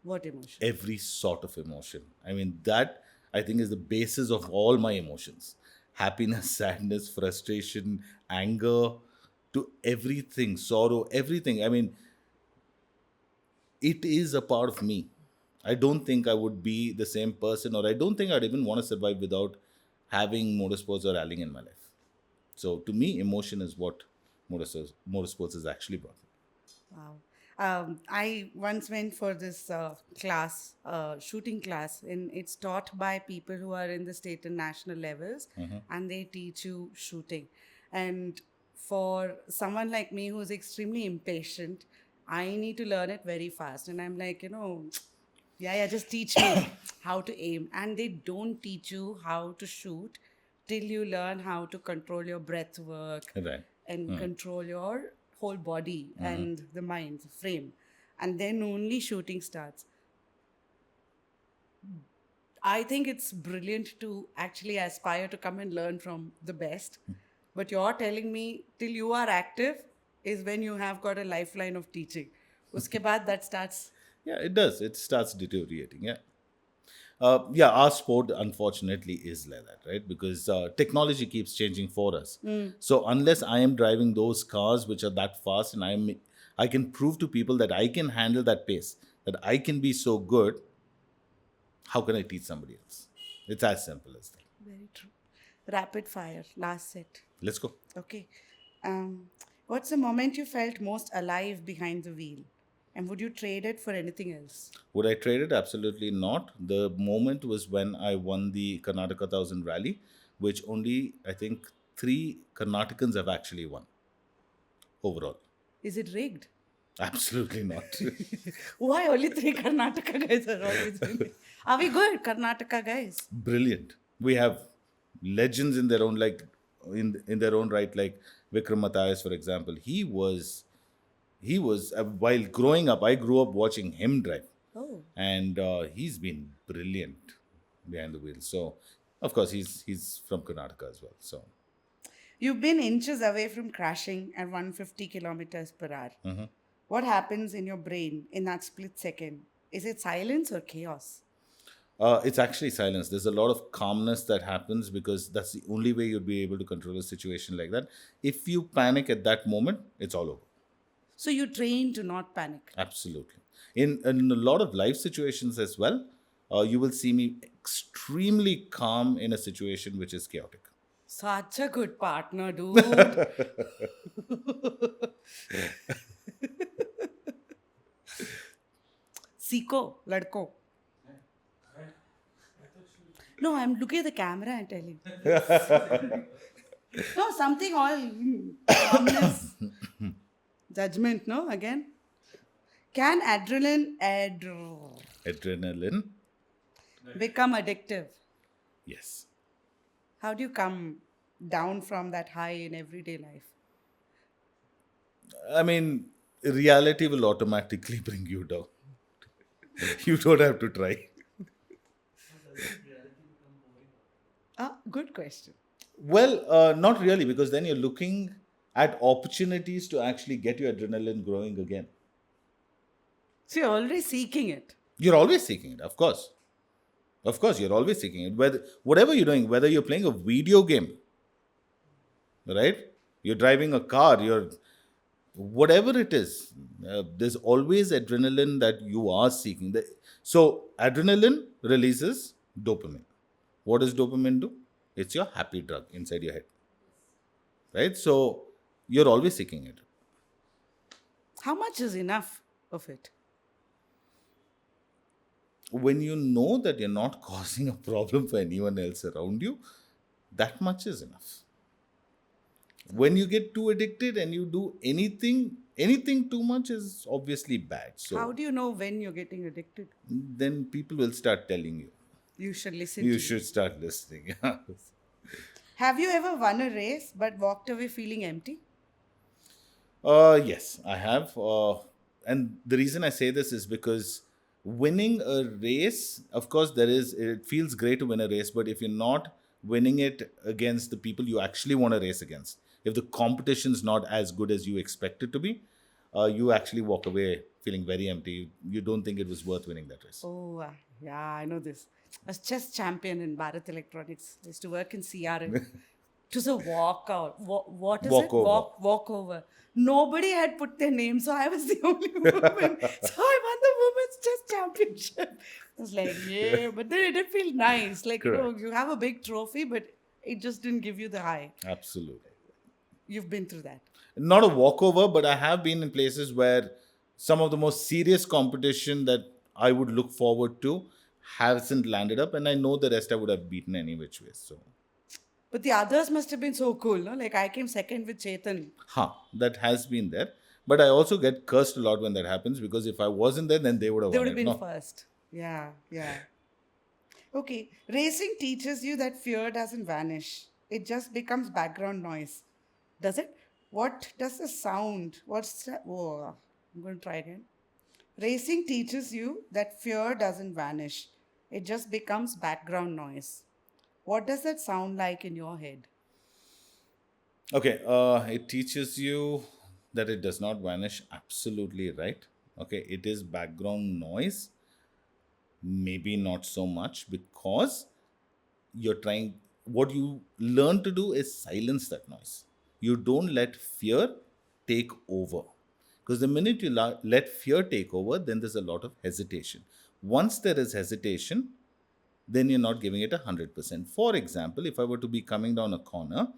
What emotion? Every sort of emotion. I mean, that I think is the basis of all my emotions: happiness, sadness, frustration, anger, to everything, sorrow, everything. I mean, it is a part of me. I don't think I would be the same person, or I don't think I'd even want to survive without having motorsports or rallying in my life. So to me, emotion is what motorsports has actually brought me. Wow. I once went for this class, shooting class, and it's taught by people who are in the state and national levels, and they teach you shooting. And for someone like me who's extremely impatient, I need to learn it very fast. And I'm like, yeah, just teach me how to aim. And they don't teach you how to shoot till you learn how to control your breath work Right. and control your whole body and the mind, the frame. And then only shooting starts. I think it's brilliant to actually aspire to come and learn from the best. But you're telling me till you are active is when you have got a lifeline of teaching. Uske baad that starts. Yeah, it does. It starts deteriorating. Yeah. Yeah, our sport unfortunately is like that, right? Because technology keeps changing for us. So unless I am driving those cars which are that fast, and I can prove to people that I can handle that pace, that I can be so good, how can I teach somebody else? It's as simple as that. Very true. Rapid fire, last set. Let's go. Okay. What's the moment you felt most alive behind the wheel? And would you trade it for anything else? Would I trade it? Absolutely not. The moment was when I won the Karnataka 1000 rally, which only, I think, 3 Karnatakans have actually won overall. Is it rigged? Absolutely not. Why only 3 Karnataka guys are always winning? Are we good, Karnataka guys? Brilliant. We have legends in their own, like in their own right, like Vikram Tyres, for example. He was while growing up, I grew up watching him drive, Oh. and he's been brilliant behind the wheel. So, of course, he's from Karnataka as well. So, You've been inches away from crashing at 150 kilometers per hour. What happens in your brain in that split second? Is it silence or chaos? it's actually silence. There's a lot of calmness that happens because that's the only way you'd be able to control a situation like that. If you panic at that moment, it's all over. So you train to not panic. Absolutely. In a lot of life situations as well, you will see me extremely calm in a situation which is chaotic. Such a good partner, dude. Siko, ladko. No, I'm looking at the camera and telling. No, something all calmness, judgment. No, again. Can Adrenaline, become addictive? yes. How do you come down from that high in everyday life? I mean, reality will automatically bring you down. You don't have to try. Good question. Well, not really, because then you're looking at opportunities to actually get your adrenaline growing again. So you're already seeking it. You're always seeking it, of course. Of course, you're always seeking it. Whatever you're doing, whether you're playing a video game, right? You're driving a car, whatever it is, there's always adrenaline that you are seeking. So, adrenaline releases dopamine. What does dopamine do? It's your happy drug inside your head, right? So, you're always seeking it. How much is enough of it? When you know that you're not causing a problem for anyone else around you, that much is enough. When you get too addicted and you do anything too much is obviously bad. So How do you know when you're getting addicted? then people will start telling you. You should listen You to should start listening. Have you ever won a race but walked away feeling empty? Yes, I have. And the reason I say this is because winning a race, of course, it feels great to win a race, but if you're not winning it against the people you actually want to race against, if the competition's not as good as you expect it to be, you actually walk away feeling very empty. You don't think it was worth winning that race. Oh, yeah, I know this. I was chess champion in Bharat Electronics. I used to work in CRM. It was a walkout. What is it? Walkover. Walkover. Nobody had put their name, so I was the only woman. So I won the women's chess championship. I was like, yeah, but then it did feel nice. Like, Correct. you have a big trophy, but it just didn't give you the high. Absolutely. You've been through that. Not a walkover, but I have been in places where some of the most serious competition that I would look forward to hasn't landed up, and I know the rest I would have beaten any which way. So, But the others must have been so cool, no? Like I came second with Chetan. that has been there. But I also get cursed a lot when that happens because if I wasn't there, then they would have They won would have it. been No. first. Yeah, yeah. Okay, racing teaches you that fear doesn't vanish. It just becomes background noise. Does it? What does the sound? What's that? Oh, I'm going to try again. Racing teaches you that fear doesn't vanish. It just becomes background noise. What does that sound like in your head? Okay, it teaches you that it does not vanish. Absolutely right. Okay, it is background noise. Maybe not so much because you're trying, what you learn to do is silence that noise. You don't let fear take over. Because the minute you let fear take over, then there's a lot of hesitation. Once there is hesitation, then you're not giving it 100%. For example, if I were to be coming down a corner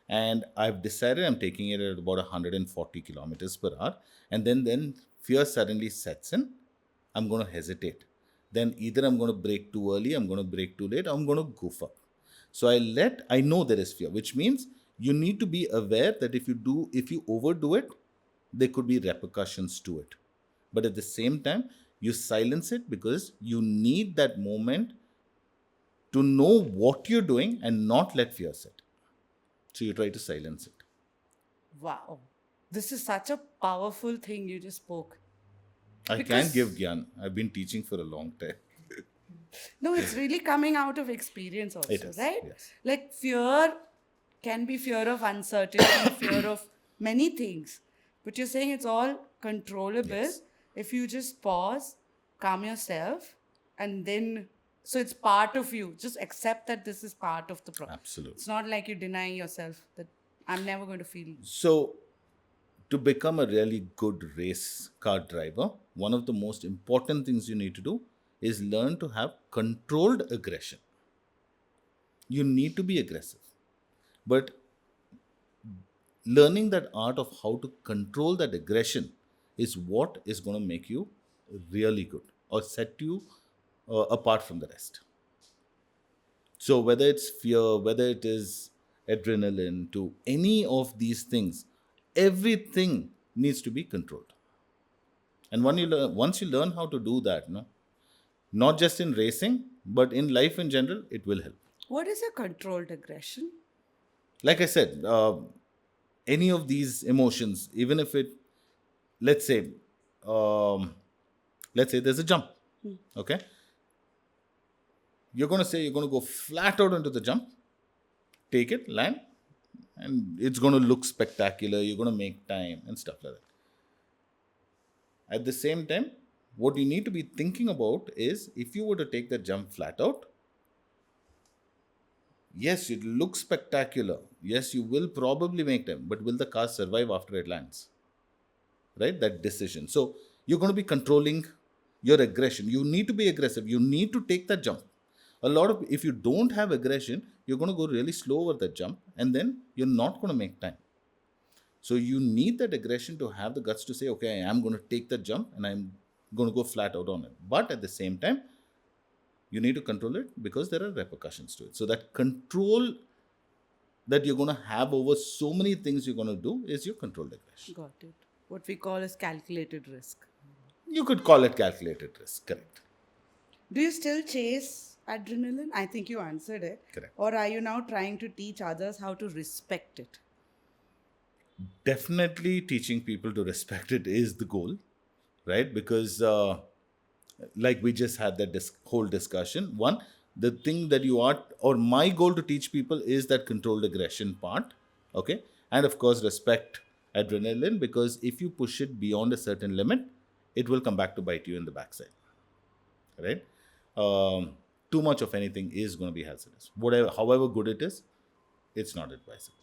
and I've decided I'm taking it at about 140 kilometers per hour, and then fear suddenly sets in, I'm going to hesitate. Then either I'm going to brake too early, I'm going to brake too late, or I'm going to goof up. So I know there is fear, which means you need to be aware that if you overdo it, there could be repercussions to it. But at the same time, you silence it because you need that moment to know what you're doing and not let fear set. So you try to silence it. Wow. This is such a powerful thing you just spoke. I Because- can give Gyan. I've been teaching for a long time. No, it's really coming out of experience also, It is, right? yes. Like fear can be fear of uncertainty, fear of many things. But you're saying it's all controllable Yes. if you just pause, calm yourself, and then so it's part of you. Just accept that this is part of the process. Absolutely. It's not like you're denying yourself that I'm never going to feel. So, to become a really good race car driver, one of the most important things you need to do is learn to have controlled aggression. You need to be aggressive. But learning that art of how to control that aggression is what is going to make you really good or set you apart from the rest. So, whether it's fear, whether it is adrenaline, to any of these things, everything needs to be controlled. And once you learn how to do that, no, not just in racing, but in life in general, it will help. What is a controlled aggression? Like I said, any of these emotions, even if it, let's say, um, let's say there's a jump, okay? You're going to say you're going to go flat out into the jump, take it, land, and it's going to look spectacular. You're going to make time and stuff like that. At the same time, what you need to be thinking about is if you were to take that jump flat out, yes, it looks spectacular. Yes, you will probably make time, but will the car survive after it lands? Right? That decision. So you're going to be controlling your aggression. You need to be aggressive. You need to take that jump. If you don't have aggression, you're going to go really slow over that jump and then you're not going to make time. So you need that aggression to have the guts to say, okay, I am going to take that jump and I'm going to go flat out on it. But at the same time, you need to control it because there are repercussions to it. So that control that you're going to have over so many things you're going to do is your controlled aggression. Got it. What we call as calculated risk. You could call it calculated risk, correct? Do you still chase adrenaline? I think you answered it. Correct. Or are you now trying to teach others how to respect it? Definitely teaching people to respect it is the goal, right? Because like we just had that whole discussion. One, the thing that you are, or my goal to teach people is that controlled aggression part, okay? And of course, respect adrenaline, because if you push it beyond a certain limit, it will come back to bite you in the backside, right? Too much of anything is going to be hazardous. However good it is, it's not advisable.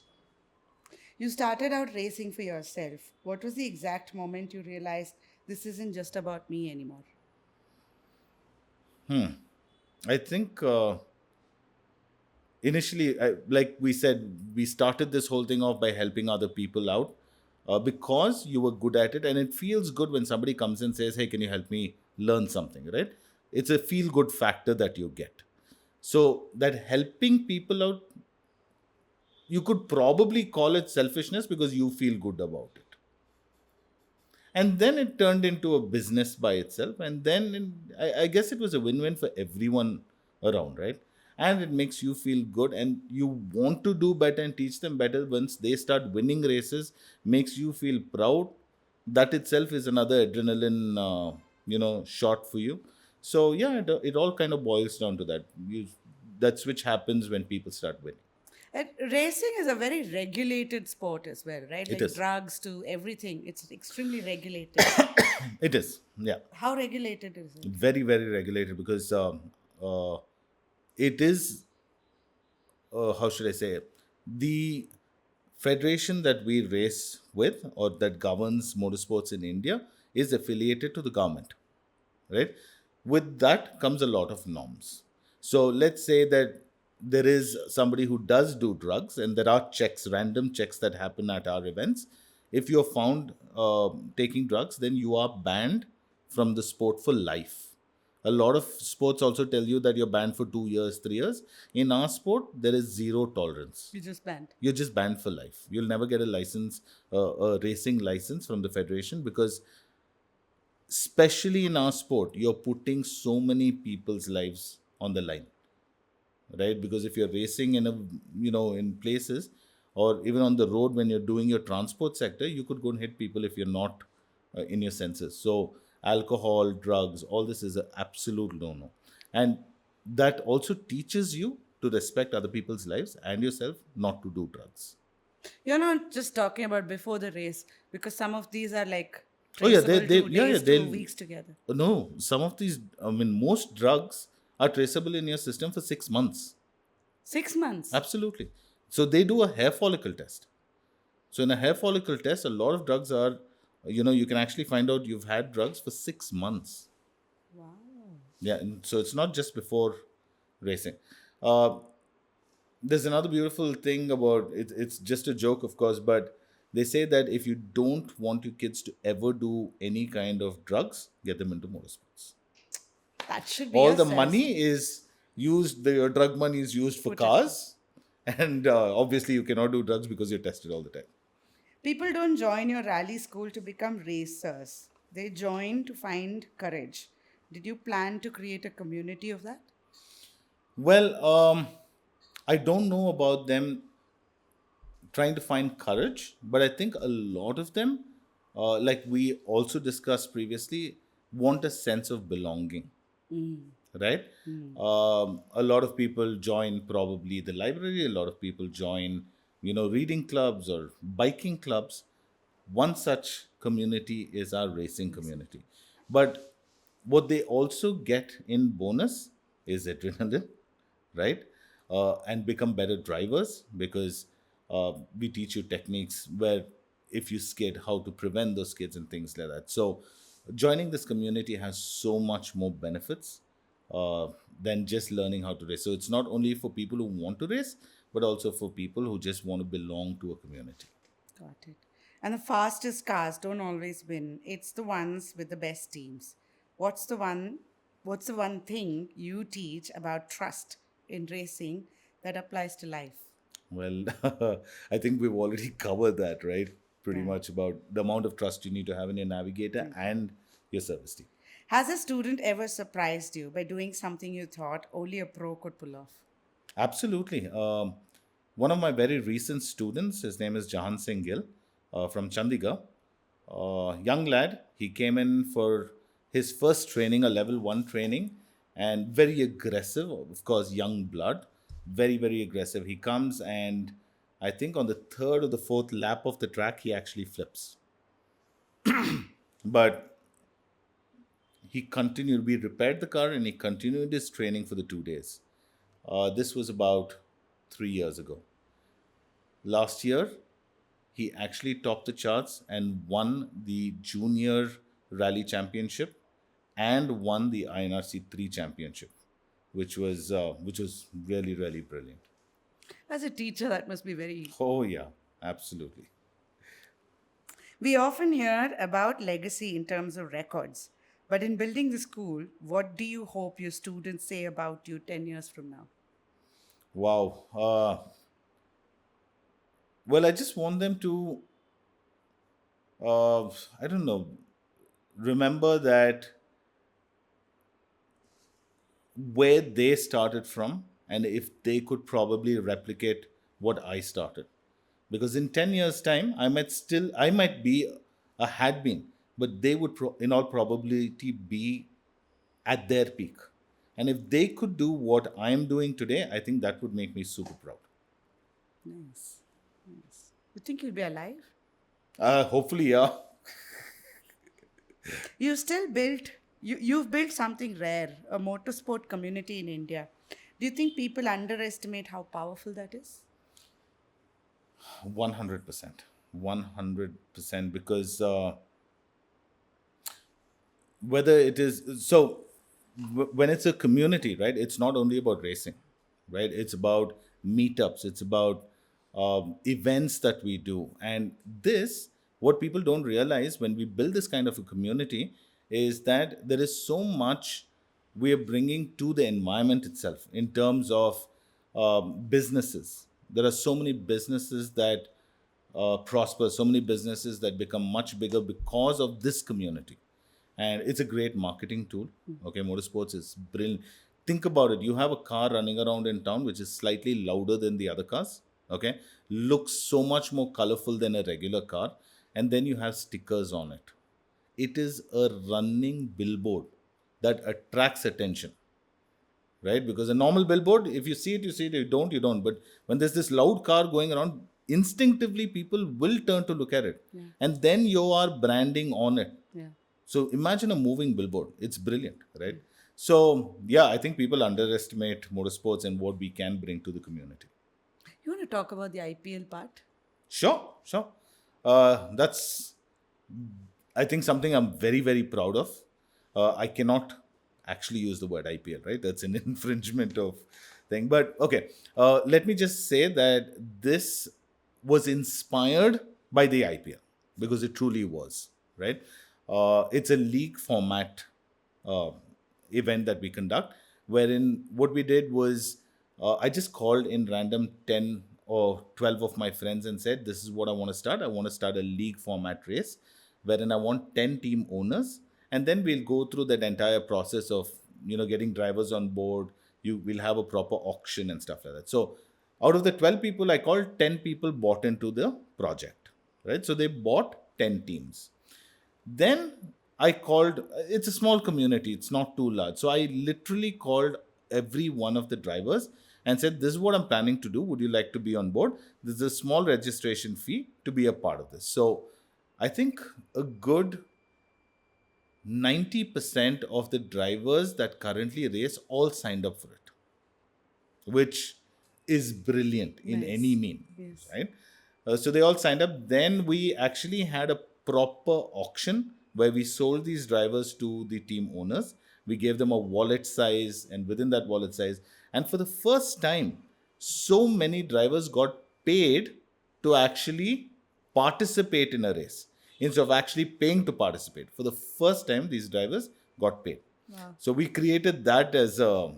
You started out racing for yourself. What was the exact moment you realized this isn't just about me anymore? I think initially, like we said, we started this whole thing off by helping other people out because you were good at it. And it feels good when somebody comes and says, hey, can you help me learn something, right? It's a feel good factor that you get. So, that helping people out, you could probably call it selfishness because you feel good about it. And then it turned into a business by itself, and then I guess it was a win-win for everyone around, right? And it makes you feel good, and you want to do better and teach them better. Once they start winning races, makes you feel proud. That itself is another adrenaline shot for you. So yeah, it all kind of boils down to that. That switch happens when people start winning. And racing is a very regulated sport as well, right? It Like is. drugs to everything. It's extremely regulated. It is, yeah. How regulated is it? Very, very regulated because uh, it is, how should I say it? The federation that we race with or that governs motorsports in India is affiliated to the government, right? With that comes a lot of norms. So let's say that there is somebody who does do drugs, and there are checks, random checks that happen at our events. If you're found taking drugs, then you are banned from the sport for life. A lot of sports also tell you that you're banned for 2 years, 3 years. In our sport, there is zero tolerance. You just banned. You're just banned for life. You'll never get a license, a racing license from the federation, because especially in our sport, you're putting so many people's lives on the line, right? Because if you're racing in in places, or even on the road when you're doing your transport sector, you could go and hit people if you're not in your senses. So alcohol, drugs, all this is an absolute no-no. And that also teaches you to respect other people's lives and yourself, not to do drugs. You're not just talking about before the race, because some of these are like Oh yeah, traceable they to yeah, yeah, days to they'll weeks together. no. Some of these, I mean, most drugs are traceable in your system for 6 months. 6 months. Absolutely. So they do a hair follicle test. So in a hair follicle test, a lot of drugs are, you can actually find out you've had drugs for 6 months. Wow. Yeah, and so it's not just before racing. Uh, there's another beautiful thing about it. It's just a joke, of course, but they say that if you don't want your kids to ever do any kind of drugs, get them into motorsports. That should be All a the sense. money is used, the drug money is used for Put it- cars, and obviously you cannot do drugs because you're tested all the time. People don't join your rally school to become racers. They join to find courage. Did you plan to create a community of that? Well, I don't know about them trying to find courage, but I think a lot of them, like we also discussed previously, want a sense of belonging, right? A lot of people join probably the library, a lot of people join, reading clubs or biking clubs. One such community is our racing community. But what they also get in bonus is adrenaline, right? And become better drivers, because we teach you techniques where if you skid, how to prevent those skids and things like that. So joining this community has so much more benefits uh, than just learning how to race. So it's not only for people who want to race, but also for people who just want to belong to a community. Got it. And the fastest cars don't always win. It's the ones with the best teams. What's the one what's the one thing you teach about trust in racing that applies to life? Well, I think we've already covered that, right? Pretty Yeah. much about the amount of trust you need to have in your navigator and your service team. Has a student ever surprised you by doing something you thought only a pro could pull off? Absolutely. One of my very recent students, his name is Jahan Singh Gill from Chandigarh. Young lad, he came in for his first training, a level 1 training, and very aggressive, of course, young blood, very, very aggressive. He comes, and I think on the third or the fourth lap of the track, he actually flips. But he continued, we repaired the car, and he continued his training for the 2 days. This was about 3 years ago. last year, he actually topped the charts and won the junior rally championship and won the INRC 3 championship, which was really really brilliant. As a teacher, that must be very. Oh yeah, absolutely. We often hear about legacy in terms of records, but in building the school, what do you hope your students say about you 10 years from now? Wow. Well, I just want them to, I don't know, remember that where they started from, and if they could probably replicate what I started. Because in 10 years' time, I might be a had been, but they would, in all probability, be at their peak. And if they could do what I am doing today, I think that would make me super proud. Nice. Nice. You think you'll be alive? Hopefully, yeah. You've built something rare, a motorsport community in India. Do you think people underestimate how powerful that is? 100%. 100%. Because whether it is so when it's a community, right, it's not only about racing, right, it's about meetups, it's about events that we do. And this, what people don't realize when we build this kind of a community, is that there is so much we are bringing to the environment itself in terms of businesses. There are so many businesses that prosper, so many businesses that become much bigger because of this community. And it's a great marketing tool. Okay, motorsports is brilliant. Think about it. You have a car running around in town which is slightly louder than the other cars. Okay, looks so much more colorful than a regular car, and then you have stickers on it. It is a running billboard that attracts attention, right? Because a normal billboard, if you see it, you see it. You don't. But when there's this loud car going around, instinctively people will turn to look at it, and then you are branding on it. Yeah. So imagine a moving billboard. It's brilliant, right? So yeah, I think people underestimate motorsports and what we can bring to the community. You want to talk about the IPL part? Sure, sure. That's, I think, something I'm very, very proud of. I cannot actually use the word IPL, right? That's an infringement of thing. But okay, let me just say that this was inspired by the IPL because it truly was, right? It's a league format uh, event that we conduct, wherein what we did was I just called in random 10 or 12 of my friends and said, this is what I want to start. I want to start a league format race wherein I want 10 team owners. And then we'll go through that entire process of, getting drivers on board. You will have a proper auction and stuff like that. So out of the 12 people I called, 10 people bought into the project, right? So they bought 10 teams. Then I called, it's a small community, it's not too large. So I literally called every one of the drivers and said, this is what I'm planning to do. Would you like to be on board? There's a small registration fee to be a part of this. So I think a good 90% of the drivers that currently race all signed up for it, which is brilliant in Nice. any mean, Yes. right? So they all signed up. Then we actually had a proper auction where we sold these drivers to the team owners. We gave them a wallet size, and within that wallet size, and for the first time, so many drivers got paid to actually participate in a race instead of actually paying to participate. For the first time, these drivers got paid. Wow. So we created that as a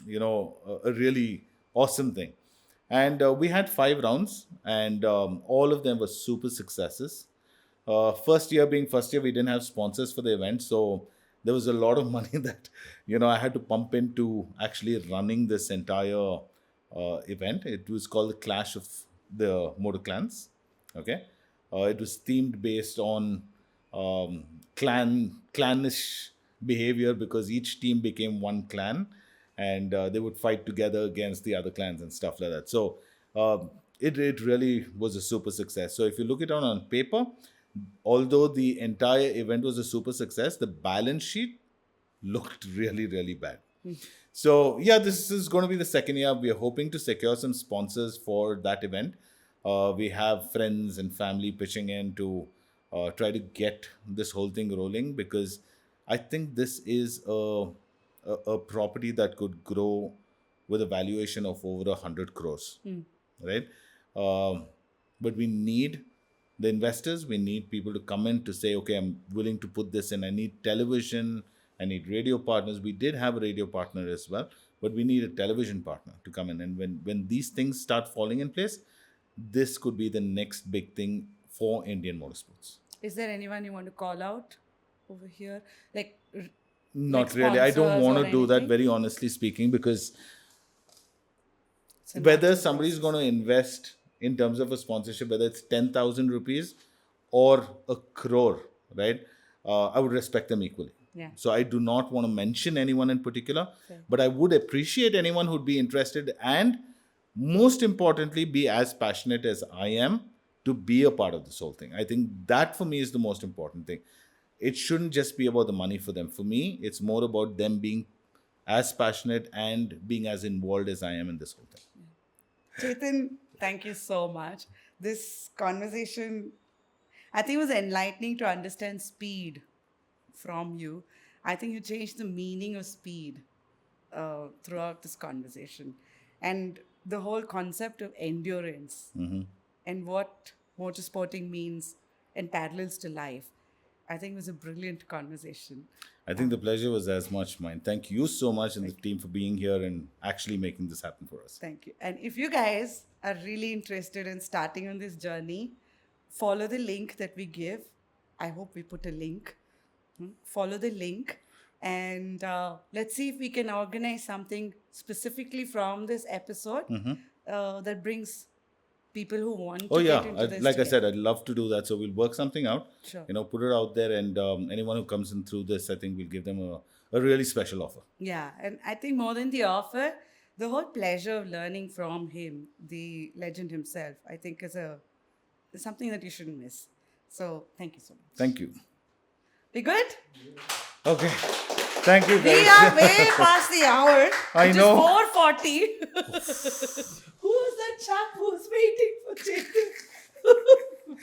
really awesome thing. And we had 5 rounds, and all of them were super successes. First year, we didn't have sponsors for the event, so there was a lot of money that I had to pump into actually running this entire event. It was called the Clash of the Motor Clans. Okay, it was themed based on clanish behavior, because each team became one clan, and they would fight together against the other clans and stuff like that. So it really was a super success. So if you look it on paper, although the entire event was a super success, the balance sheet looked really, really bad. So yeah, this is going to be the second year. We are hoping to secure some sponsors for that event. We have friends and family pitching in to try to get this whole thing rolling, because I think this is a property that could grow with a valuation of over 100 crores, right? Um, but we need the investors, we need people to come in to say, okay, I'm willing to put this in. I need television, I need radio partners. We did have a radio partner as well, but we need a television partner to come in. And when these things start falling in place, this could be the next big thing for Indian motorsports. Is there anyone you want to call out over here? Like, Not like really. I don't sponsors want or to do that, anything? very honestly speaking, because It's a whether natural somebody is process. going to invest in terms of a sponsorship, whether it's 10,000 rupees or a crore, right? I would respect them equally. Yeah. So I do not want to mention anyone in particular, Fair. but I would appreciate anyone who'd be interested, and most importantly, be as passionate as I am to be a part of this whole thing. I think that for me is the most important thing. It shouldn't just be about the money for them. For me, it's more about them being as passionate and being as involved as I am in this whole thing. Chetan, thank you so much. This conversation, I think, was enlightening to understand speed from you. I think you changed the meaning of speed throughout this conversation. And the whole concept of endurance and what motorsporting means and parallels to life, I think was a brilliant conversation. I think the pleasure was as much mine. Thank you so much and the team for being here and actually making this happen for us. Thank you. And if you guys are really interested in starting on this journey, follow the link that we give. I hope we put a link. Follow the link. And let's see if we can organize something specifically from this episode that brings people who want to get into this. Like I together. said, I'd love to do that. So we'll work something out. Sure. Put it out there, and anyone who comes in through this, I think we'll give them a really special offer. Yeah, and I think more than the offer, the whole pleasure of learning from him, the legend himself, I think is something that you shouldn't miss. So thank you so much. Thank you. We good? Okay. Thank you, We guys. are way past the hour. I which know. is 4:40. Who was that chap who was waiting for Chetan?